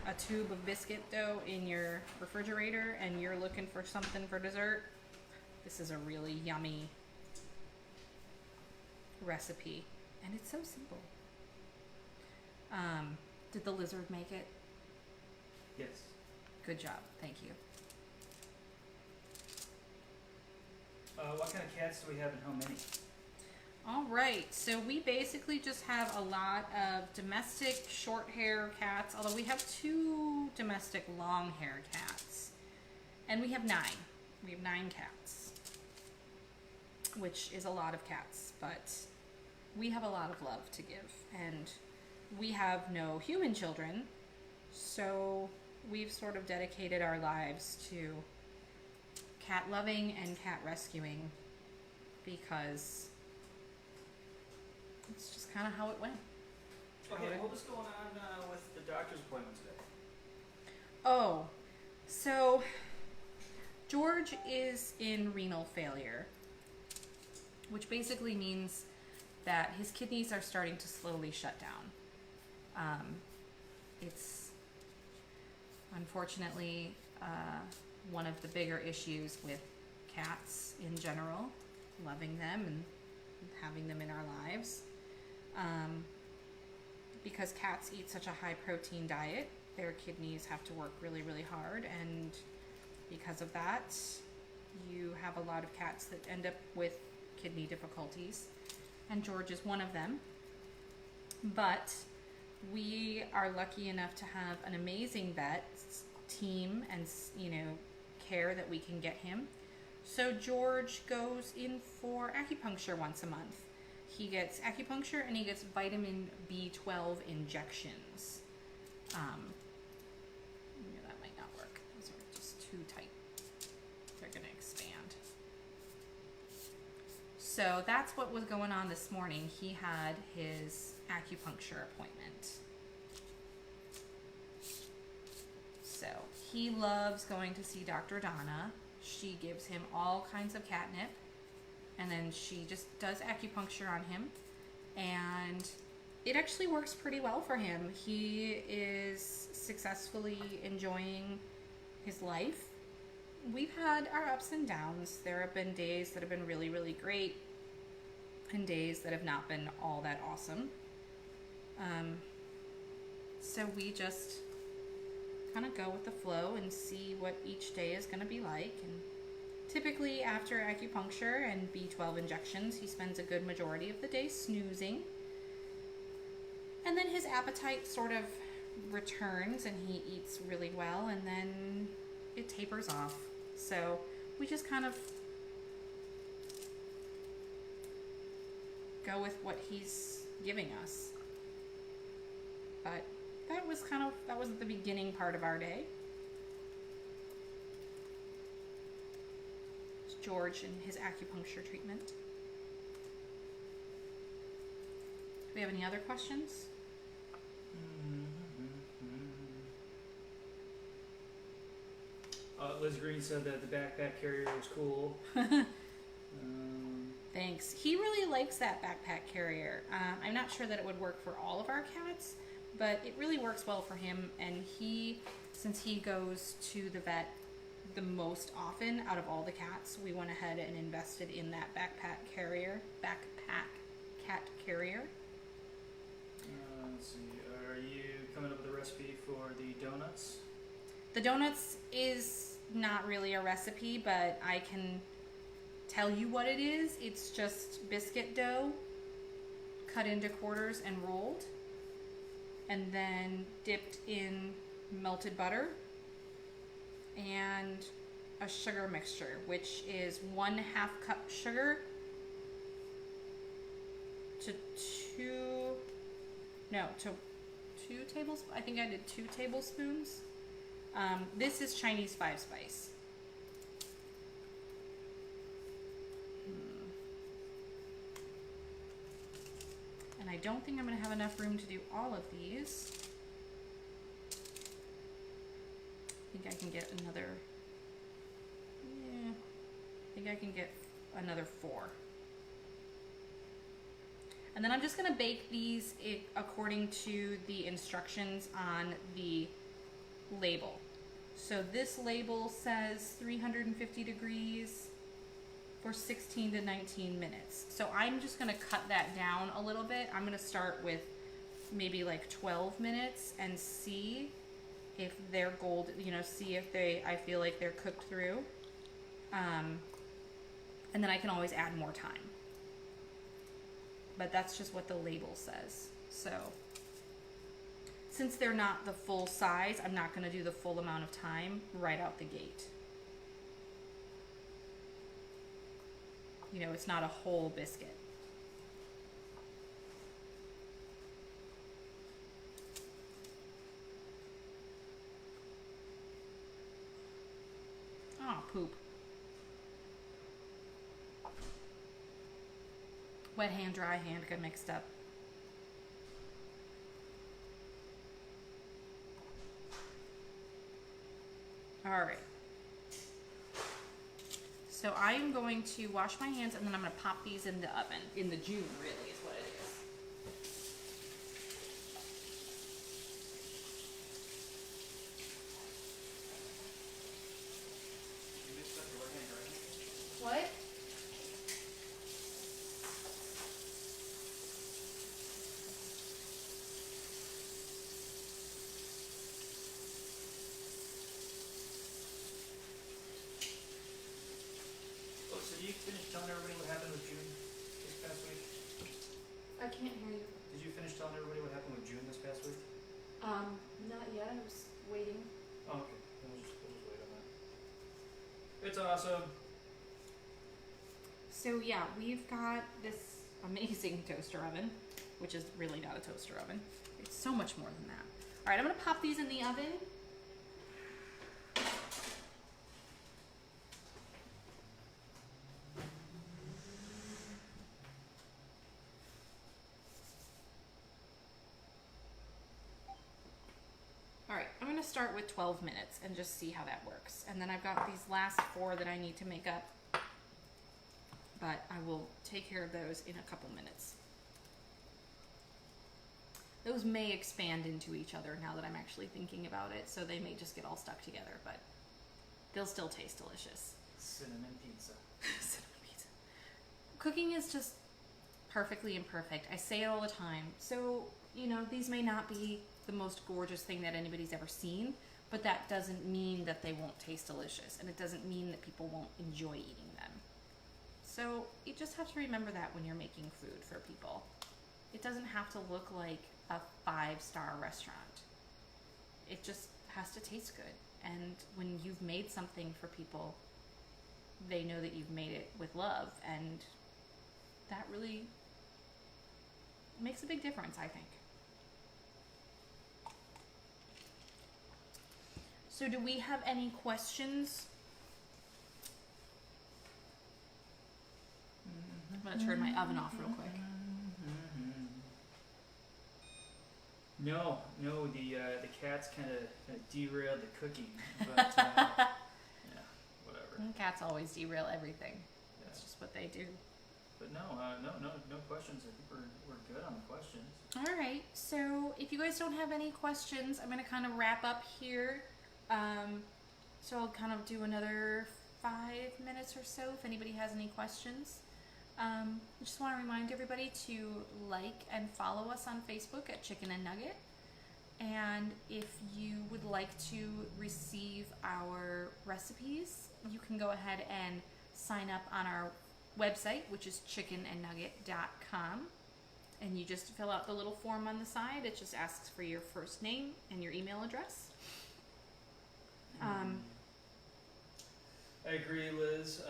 [SPEAKER 1] a tube of biscuit dough in your refrigerator and you're looking for something for dessert, this is a really yummy recipe. And it's so simple. Did the lizard make it?
[SPEAKER 2] Yes.
[SPEAKER 1] Good job. Thank you.
[SPEAKER 2] What kind of cats do we have and how many?
[SPEAKER 1] All right, so we basically just have a lot of domestic short hair cats, although we have 2 domestic long hair cats. And we have 9. We have 9 cats, which is a lot of cats, but we have a lot of love to give. And we have no human children, so we've sort of dedicated our lives to cat loving and cat rescuing because it's just kind of how it went.
[SPEAKER 2] Okay, what was going on with the doctor's appointment today?
[SPEAKER 1] Oh, so George is in renal failure, which basically means that his kidneys are starting to slowly shut down. It's unfortunately one of the bigger issues with cats in general, loving them and having them in our lives. Because cats eat such a high protein diet, their kidneys have to work really, really hard, and because of that, you have a lot of cats that end up with kidney difficulties, and George is one of them. But we are lucky enough to have an amazing vet team and, care that we can get him. So George goes in for acupuncture once a month. He gets acupuncture and he gets vitamin B12 injections. That might not work. Those are just too tight. They're going to expand. So that's what was going on this morning. He had his acupuncture appointment. So he loves going to see Dr. Donna. She gives him all kinds of catnip, and then she just does acupuncture on him, and it actually works pretty well for him. He is successfully enjoying his life. We've had our ups and downs. There have been days that have been really, really great, and days that have not been all that awesome. So we just kind of go with the flow and see what each day is going to be like. And typically after acupuncture and B12 injections, he spends a good majority of the day snoozing. And then his appetite sort of returns and he eats really well, and then it tapers off. So we just kind of go with what he's giving us. But that was the beginning part of our day. It's George and his acupuncture treatment. Do we have any other questions?
[SPEAKER 2] Liz Green said that the backpack carrier was cool.
[SPEAKER 1] Thanks. He really likes that backpack carrier. I'm not sure that it would work for all of our cats, but it really works well for him. And since he goes to the vet the most often out of all the cats, we went ahead and invested in that backpack cat carrier.
[SPEAKER 2] Let's see. Are you coming up with a recipe for the donuts?
[SPEAKER 1] The donuts is not really a recipe, but I can tell you what it is. It's just biscuit dough cut into quarters and rolled, and then dipped in melted butter and a sugar mixture, which is 1/2 cup sugar to 2 tablespoons. I think I did 2 tablespoons. This is Chinese 5-spice. And I don't think I'm going to have enough room to do all of these. I think I can get another... Yeah, I think I can get another 4. And then I'm just going to bake these according to the instructions on the label. So this label says 350 degrees for 16 to 19 minutes. So I'm just going to cut that down a little bit. I'm going to start with maybe like 12 minutes and see if they're see if I feel like they're cooked through. And then I can always add more time. But that's just what the label says. So since they're not the full size, I'm not going to do the full amount of time right out the gate. You know, it's not a whole biscuit. Oh, poop. Wet hand, dry hand got mixed up. All right. So I am going to wash my hands, and then I'm going to pop these in the oven. In the June, really, is what it is.
[SPEAKER 2] You mixed up your wet hand, right?
[SPEAKER 1] What?
[SPEAKER 2] So did you finish telling everybody what happened with June this past week?
[SPEAKER 1] I can't hear you.
[SPEAKER 2] Did you finish telling everybody what happened with June this past week?
[SPEAKER 1] Not yet. I was waiting.
[SPEAKER 2] Oh, okay. We'll just wait on that. It's awesome.
[SPEAKER 1] So yeah, we've got this amazing toaster oven, which is really not a toaster oven. It's so much more than that. All right, I'm gonna pop these in the oven. All right, I'm gonna start with 12 minutes and just see how that works. And then I've got these last 4 that I need to make up, but I will take care of those in a couple minutes. Those may expand into each other now that I'm actually thinking about it, so they may just get all stuck together, but they'll still taste delicious.
[SPEAKER 2] Cinnamon pizza.
[SPEAKER 1] Cinnamon pizza. Cooking is just perfectly imperfect. I say it all the time. So, you know, these may not be the most gorgeous thing that anybody's ever seen, but that doesn't mean that they won't taste delicious, and it doesn't mean that people won't enjoy eating them. So you just have to remember that when you're making food for people. It doesn't have to look like a 5-star restaurant. It just has to taste good. And when you've made something for people, they know that you've made it with love, and that really makes a big difference, I think. So do we have any questions? I'm gonna turn my oven off real quick.
[SPEAKER 2] No, the cats kind of derailed the cooking, but yeah, whatever.
[SPEAKER 1] Cats always derail everything.
[SPEAKER 2] Yeah.
[SPEAKER 1] That's just what they do.
[SPEAKER 2] But no, no questions. I think we're good on the questions.
[SPEAKER 1] All right. So if you guys don't have any questions, I'm going to kind of wrap up here. So I'll kind of do another 5 minutes or so if anybody has any questions. I just want to remind everybody to like and follow us on Facebook at Chicken and Nugget. And if you would like to receive our recipes, you can go ahead and sign up on our website, which is chickenandnugget.com. And you just fill out the little form on the side. It just asks for your first name and your email address.
[SPEAKER 2] I agree, Liz.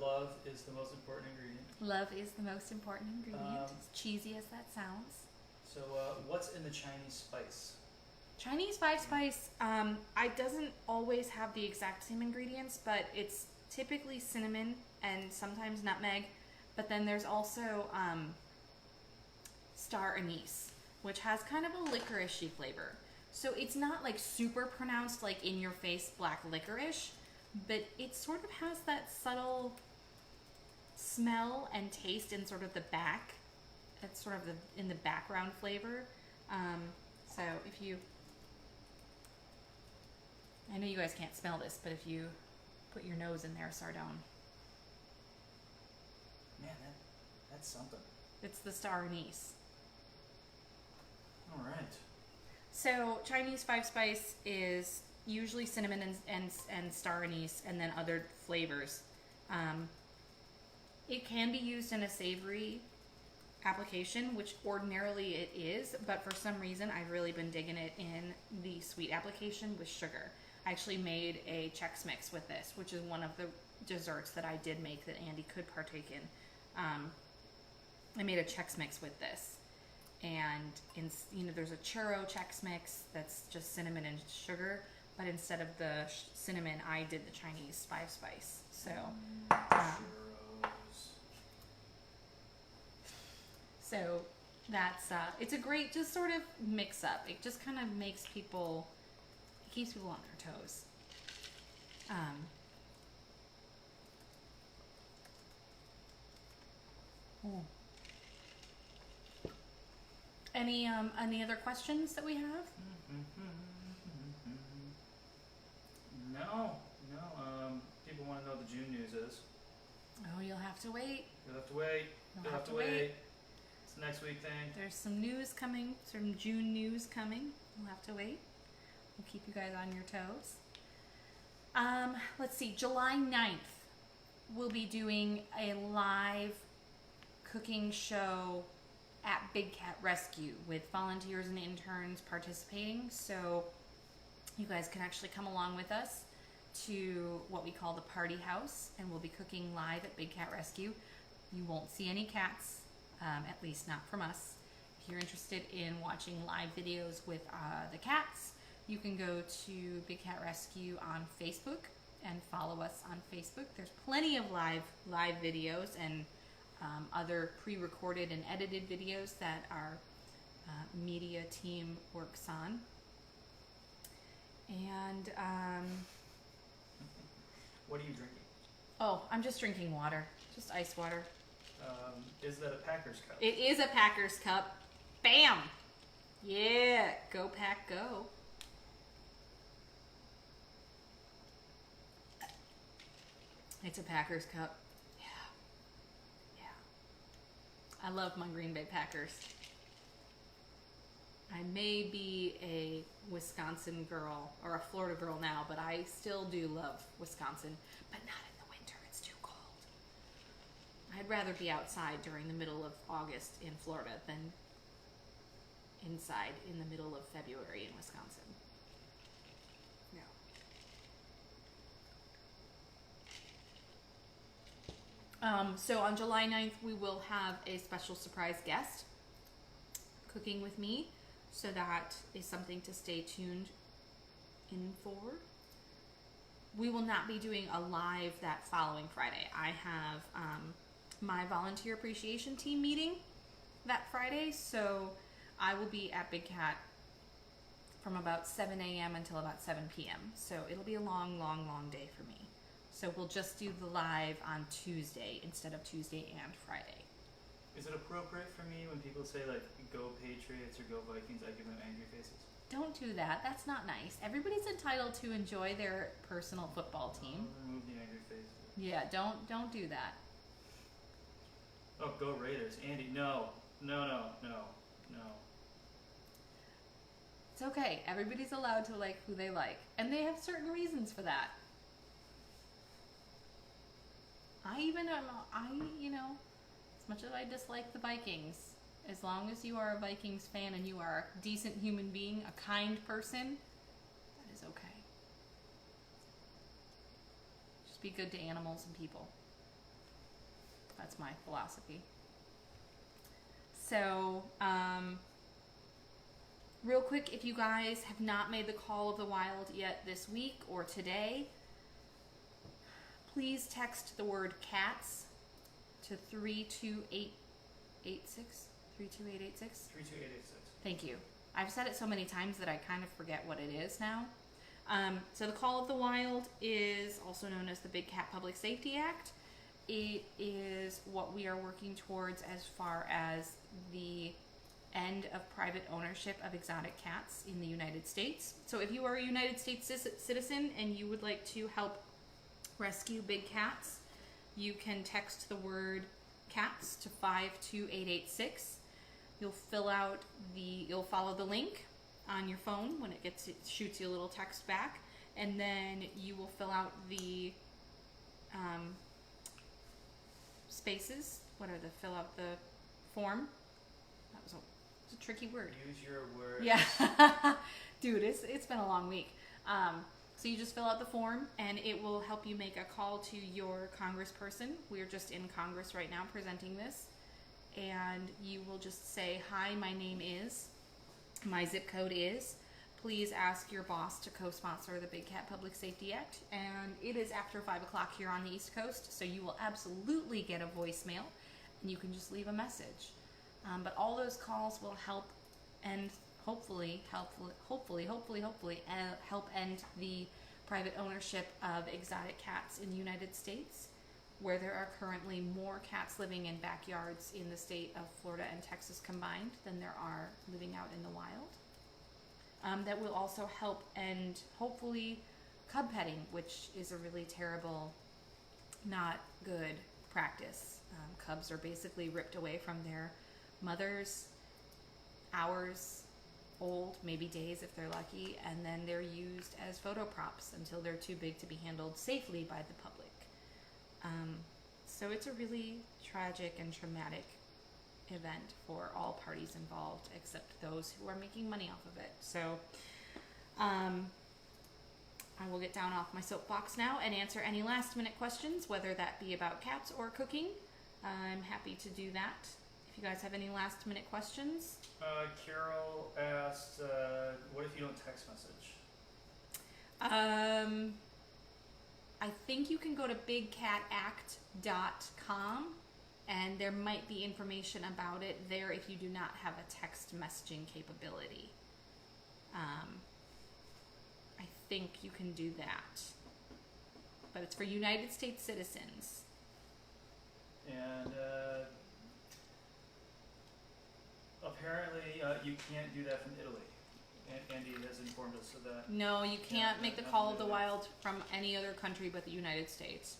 [SPEAKER 2] Love is the most important ingredient.
[SPEAKER 1] Love is the most important ingredient, as cheesy as that sounds.
[SPEAKER 2] So what's in the Chinese spice?
[SPEAKER 1] Chinese 5-spice, it doesn't always have the exact same ingredients, but it's typically cinnamon and sometimes nutmeg. But then there's also star anise, which has kind of a licoricey flavor. So it's not like super pronounced, like in your face black licorice, but it sort of has that subtle smell and taste in sort of the back. It's sort of in the background flavor. So if you, I know you guys can't smell this, but if you put your nose in there, Sardone.
[SPEAKER 2] Man, that's something.
[SPEAKER 1] It's the star anise.
[SPEAKER 2] All right.
[SPEAKER 1] So Chinese 5-spice is usually cinnamon and star anise, and then other flavors. It can be used in a savory application, which ordinarily it is, but for some reason I've really been digging it in the sweet application with sugar. I actually made a Chex Mix with this, which is one of the desserts that I did make that Andy could partake in. I made a Chex Mix with this, and there's a churro Chex Mix that's just cinnamon and sugar, but instead of the cinnamon, I did the Chinese 5-spice. So, so that's it's a great just sort of mix up. It just kind of makes people, it keeps people on their toes. Any other questions that we have?
[SPEAKER 2] No. People want to know what the June news is.
[SPEAKER 1] Oh, you'll have to wait.
[SPEAKER 2] You'll have to wait.
[SPEAKER 1] You'll have to wait.
[SPEAKER 2] It's a next week thing.
[SPEAKER 1] There's some news coming, some June news coming. You'll have to wait. We'll keep you guys on your toes. Let's see, July 9th, we'll be doing a live cooking show at Big Cat Rescue with volunteers and interns participating. So you guys can actually come along with us to what we call the party house, and we'll be cooking live at Big Cat Rescue. You won't see any cats, at least not from us. If you're interested in watching live videos with the cats, you can go to Big Cat Rescue on Facebook and follow us on Facebook. There's plenty of live videos and other pre-recorded and edited videos that our media team works on. And
[SPEAKER 2] what are you drinking?
[SPEAKER 1] Oh, I'm just drinking water, just ice water.
[SPEAKER 2] Is that a Packers cup?
[SPEAKER 1] It is a Packers cup. Bam! Yeah, go Pack, go. It's a Packers cup. Yeah. I love my Green Bay Packers. I may be a Wisconsin girl or a Florida girl now, but I still do love Wisconsin, but not in the winter. It's too cold. I'd rather be outside during the middle of August in Florida than inside in the middle of February in Wisconsin. So on July 9th, we will have a special surprise guest cooking with me. So that is something to stay tuned in for. We will not be doing a live that following Friday. I have my volunteer appreciation team meeting that Friday. So I will be at Big Cat from about 7 a.m. until about 7 p.m. So it'll be a long, long, long day for me. So we'll just do the live on Tuesday instead of Tuesday and Friday.
[SPEAKER 2] Is it appropriate for me when people say like "Go Patriots" or "Go Vikings"? I give them angry faces.
[SPEAKER 1] Don't do that. That's not nice. Everybody's entitled to enjoy their personal football team.
[SPEAKER 2] I'll remove the angry faces.
[SPEAKER 1] Yeah, don't do that.
[SPEAKER 2] Oh, go Raiders, Andy. No.
[SPEAKER 1] It's okay. Everybody's allowed to like who they like, and they have certain reasons for that. As much as I dislike the Vikings, as long as you are a Vikings fan and you are a decent human being, a kind person, that is okay. Just be good to animals and people. That's my philosophy. So, real quick, if you guys have not made the call of the wild yet this week or today, please text the word CATS to 32886. 32886?
[SPEAKER 2] 32886.
[SPEAKER 1] Thank you. I've said it so many times that I kind of forget what it is now. So the Call of the Wild is also known as the Big Cat Public Safety Act. It is what we are working towards as far as the end of private ownership of exotic cats in the United States. So if you are a United States citizen and you would like to help rescue big cats, you can text the word CATS to 52886. You'll follow the link on your phone when it shoots you a little text back, and then you will fill out the spaces. Fill out the form. That was a tricky word.
[SPEAKER 2] Use your words.
[SPEAKER 1] Yeah. Dude, it's been a long week. So you just fill out the form, and it will help you make a call to your congressperson. We're just in Congress right now presenting this. And you will just say, hi, my name is, my zip code is. Please ask your boss to co-sponsor the Big Cat Public Safety Act. And it is after 5 o'clock here on the East Coast, so you will absolutely get a voicemail, and you can just leave a message. But all those calls will help end, hopefully help end the private ownership of exotic cats in the United States, where there are currently more cats living in backyards in the state of Florida and Texas combined than there are living out in the wild. That will also help end, hopefully, cub petting, which is a really terrible, not good practice. Cubs are basically ripped away from their mothers, hours old, maybe days if they're lucky, and then they're used as photo props until they're too big to be handled safely by the public. So it's a really tragic and traumatic event for all parties involved, except those who are making money off of it. So I will get down off my soapbox now and answer any last minute questions, whether that be about cats or cooking. I'm happy to do that. If you guys have any last minute questions.
[SPEAKER 2] Carol asked, what if you don't text message?
[SPEAKER 1] I think you can go to bigcatact.com, and there might be information about it there if you do not have a text messaging capability. I think you can do that. But it's for United States citizens.
[SPEAKER 2] And apparently you can't do that from Italy. Andy has informed us of that.
[SPEAKER 1] No, you can't make the Call of the Wild from any other country but the United States,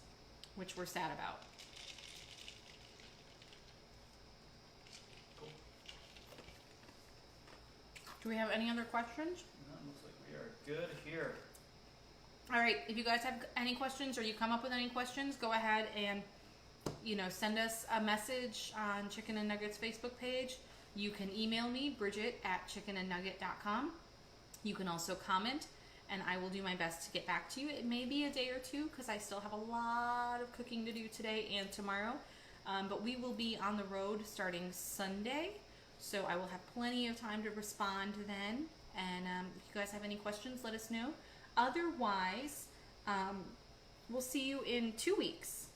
[SPEAKER 1] which we're sad about.
[SPEAKER 2] Cool.
[SPEAKER 1] Do we have any other questions?
[SPEAKER 2] No, it looks like we are good here.
[SPEAKER 1] All right, if you guys have any questions or you come up with any questions, go ahead and send us a message on Chicken and Nuggets Facebook page. You can email me, Bridget@chickenandnugget.com. You can also comment, and I will do my best to get back to you. It may be a day or two because I still have a lot of cooking to do today and tomorrow. But we will be on the road starting Sunday, so I will have plenty of time to respond then. And if you guys have any questions, let us know. Otherwise, we'll see you in 2 weeks.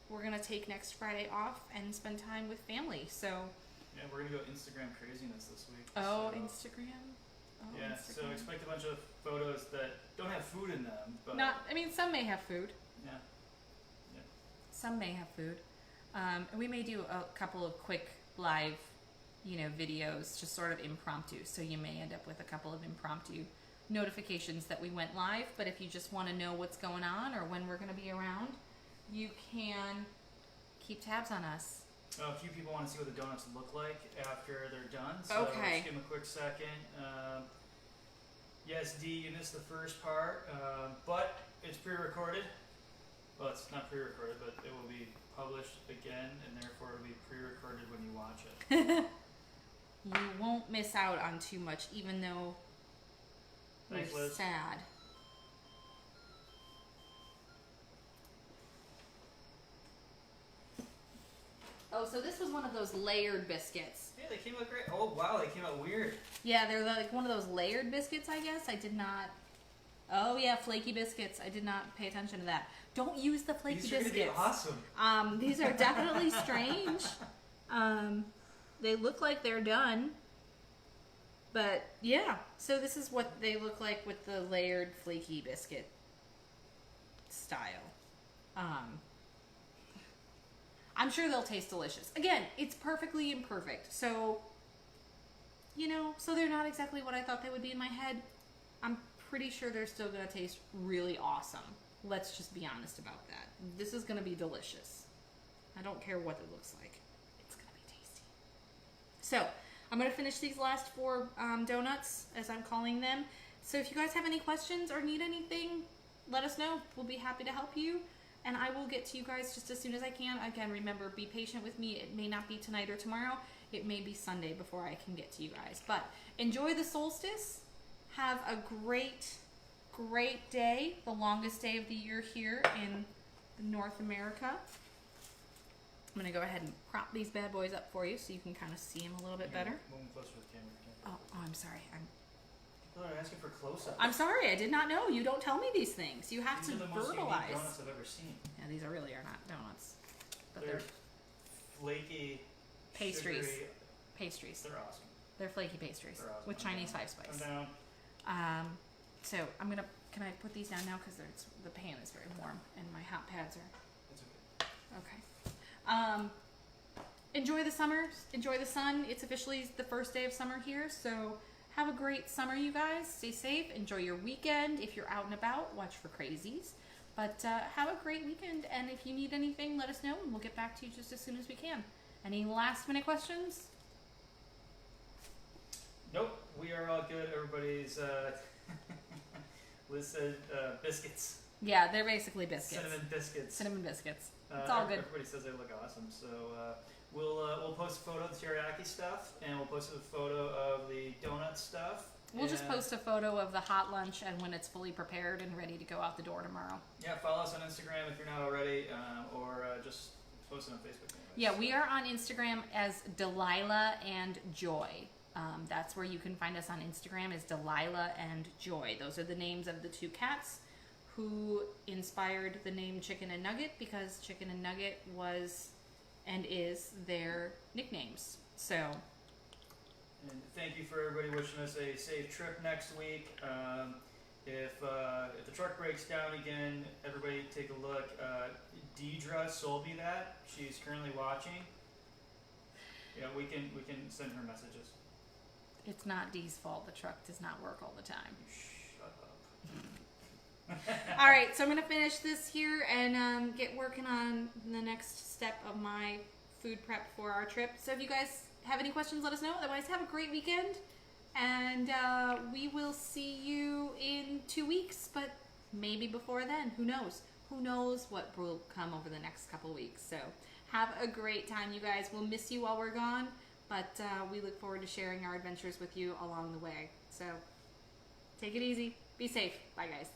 [SPEAKER 1] We're going to take next Friday off and spend time with family. So
[SPEAKER 2] yeah, we're going to go Instagram craziness this week.
[SPEAKER 1] Oh,
[SPEAKER 2] so.
[SPEAKER 1] Instagram? Oh,
[SPEAKER 2] yeah,
[SPEAKER 1] Instagram.
[SPEAKER 2] So expect a bunch of photos that don't have food in them. But
[SPEAKER 1] some may have food.
[SPEAKER 2] Yeah.
[SPEAKER 1] Some may have food. And we may do a couple of quick live, videos, just sort of impromptu. So you may end up with a couple of impromptu notifications that we went live. But if you just want to know what's going on or when we're going to be around, you can keep tabs on us.
[SPEAKER 2] A few people want to see what the donuts look like after they're done. So
[SPEAKER 1] Okay.
[SPEAKER 2] Just give them a quick second. Yes, D, you missed the first part, but it's pre-recorded. Well, it's not pre-recorded, but it will be published again, and therefore it will be pre-recorded when you watch it.
[SPEAKER 1] You won't miss out on too much, even though
[SPEAKER 2] Thanks,
[SPEAKER 1] you're
[SPEAKER 2] Liz.
[SPEAKER 1] sad. Oh, so this was one of those layered biscuits.
[SPEAKER 2] Yeah, they came out great. Oh, wow, they came out weird.
[SPEAKER 1] Yeah, they're like one of those layered biscuits, I guess. I did not... Oh, yeah, flaky biscuits. I did not pay attention to that. Don't use the flaky
[SPEAKER 2] These are
[SPEAKER 1] biscuits.
[SPEAKER 2] gonna be awesome.
[SPEAKER 1] These are definitely strange. They look like they're done. But, yeah. So this is what they look like with the layered flaky biscuit style. I'm sure they'll taste delicious. Again, it's perfectly imperfect. So, so they're not exactly what I thought they would be in my head. I'm pretty sure they're still going to taste really awesome. Let's just be honest about that. This is going to be delicious. I don't care what it looks like. It's going to be tasty. So, I'm going to finish these last 4 donuts, as I'm calling them. So if you guys have any questions or need anything, let us know. We'll be happy to help you. And I will get to you guys just as soon as I can. Again, remember, be patient with me. It may not be tonight or tomorrow. It may be Sunday before I can get to you guys. But enjoy the solstice. Have a great, great day. The longest day of the year here in North America. I'm going to go ahead and prop these bad boys up for you so you can kind of see them a little bit better.
[SPEAKER 2] Move them closer to the camera.
[SPEAKER 1] Oh, I'm sorry.
[SPEAKER 2] People are asking for close-ups.
[SPEAKER 1] I'm sorry. I did not know. You don't tell me these things. You have
[SPEAKER 2] These
[SPEAKER 1] to
[SPEAKER 2] are the most unique
[SPEAKER 1] verbalize.
[SPEAKER 2] donuts I've ever seen.
[SPEAKER 1] Yeah, these are really not donuts. But
[SPEAKER 2] They're flaky,
[SPEAKER 1] pastries.
[SPEAKER 2] sugary.
[SPEAKER 1] Pastries.
[SPEAKER 2] They're awesome.
[SPEAKER 1] They're flaky pastries
[SPEAKER 2] They're awesome.
[SPEAKER 1] with
[SPEAKER 2] I'm
[SPEAKER 1] Chinese
[SPEAKER 2] down.
[SPEAKER 1] 5 spice.
[SPEAKER 2] I'm down.
[SPEAKER 1] So I'm gonna. Can I put these down now because the pan is very warm and my hot pads are
[SPEAKER 2] It's okay.
[SPEAKER 1] okay. Enjoy the summer. Enjoy the sun. It's officially the first day of summer here. So have a great summer, you guys. Stay safe. Enjoy your weekend. If you're out and about, watch for crazies. But have a great weekend. And if you need anything, let us know and we'll get back to you just as soon as we can. Any last minute questions?
[SPEAKER 2] Nope, we are all good. Everybody's, Liz said biscuits.
[SPEAKER 1] Yeah, they're basically biscuits.
[SPEAKER 2] Cinnamon biscuits.
[SPEAKER 1] Cinnamon biscuits. It's all good.
[SPEAKER 2] Everybody says they look awesome. So we'll post a photo of the teriyaki stuff, and we'll post a photo of the donut stuff.
[SPEAKER 1] We'll just post a photo of the hot lunch and when it's fully prepared and ready to go out the door tomorrow.
[SPEAKER 2] Yeah, follow us on Instagram if you're not already, or just post it on Facebook. Anyways.
[SPEAKER 1] Yeah, we are on Instagram as Delilah and Joy. That's where you can find us on Instagram is Delilah and Joy. Those are the names of the 2 cats who inspired the name Chicken and Nugget because Chicken and Nugget was and is their nicknames. So,
[SPEAKER 2] and thank you for everybody wishing us a safe trip next week. If the truck breaks down again, everybody take a look. Deidre sold me that. She's currently watching. Yeah, we can send her messages.
[SPEAKER 1] it's not Dee's fault. The truck does not work all the time.
[SPEAKER 2] Shut up.
[SPEAKER 1] All right, so I'm going to finish this here and get working on the next step of my food prep for our trip. So if you guys have any questions, let us know. Otherwise, have a great weekend. And we will see you in 2 weeks, but maybe before then. Who knows? Who knows what will come over the next couple weeks. So have a great time, you guys. We'll miss you while we're gone, but we look forward to sharing our adventures with you along the way. So take it easy. Be safe. Bye, guys.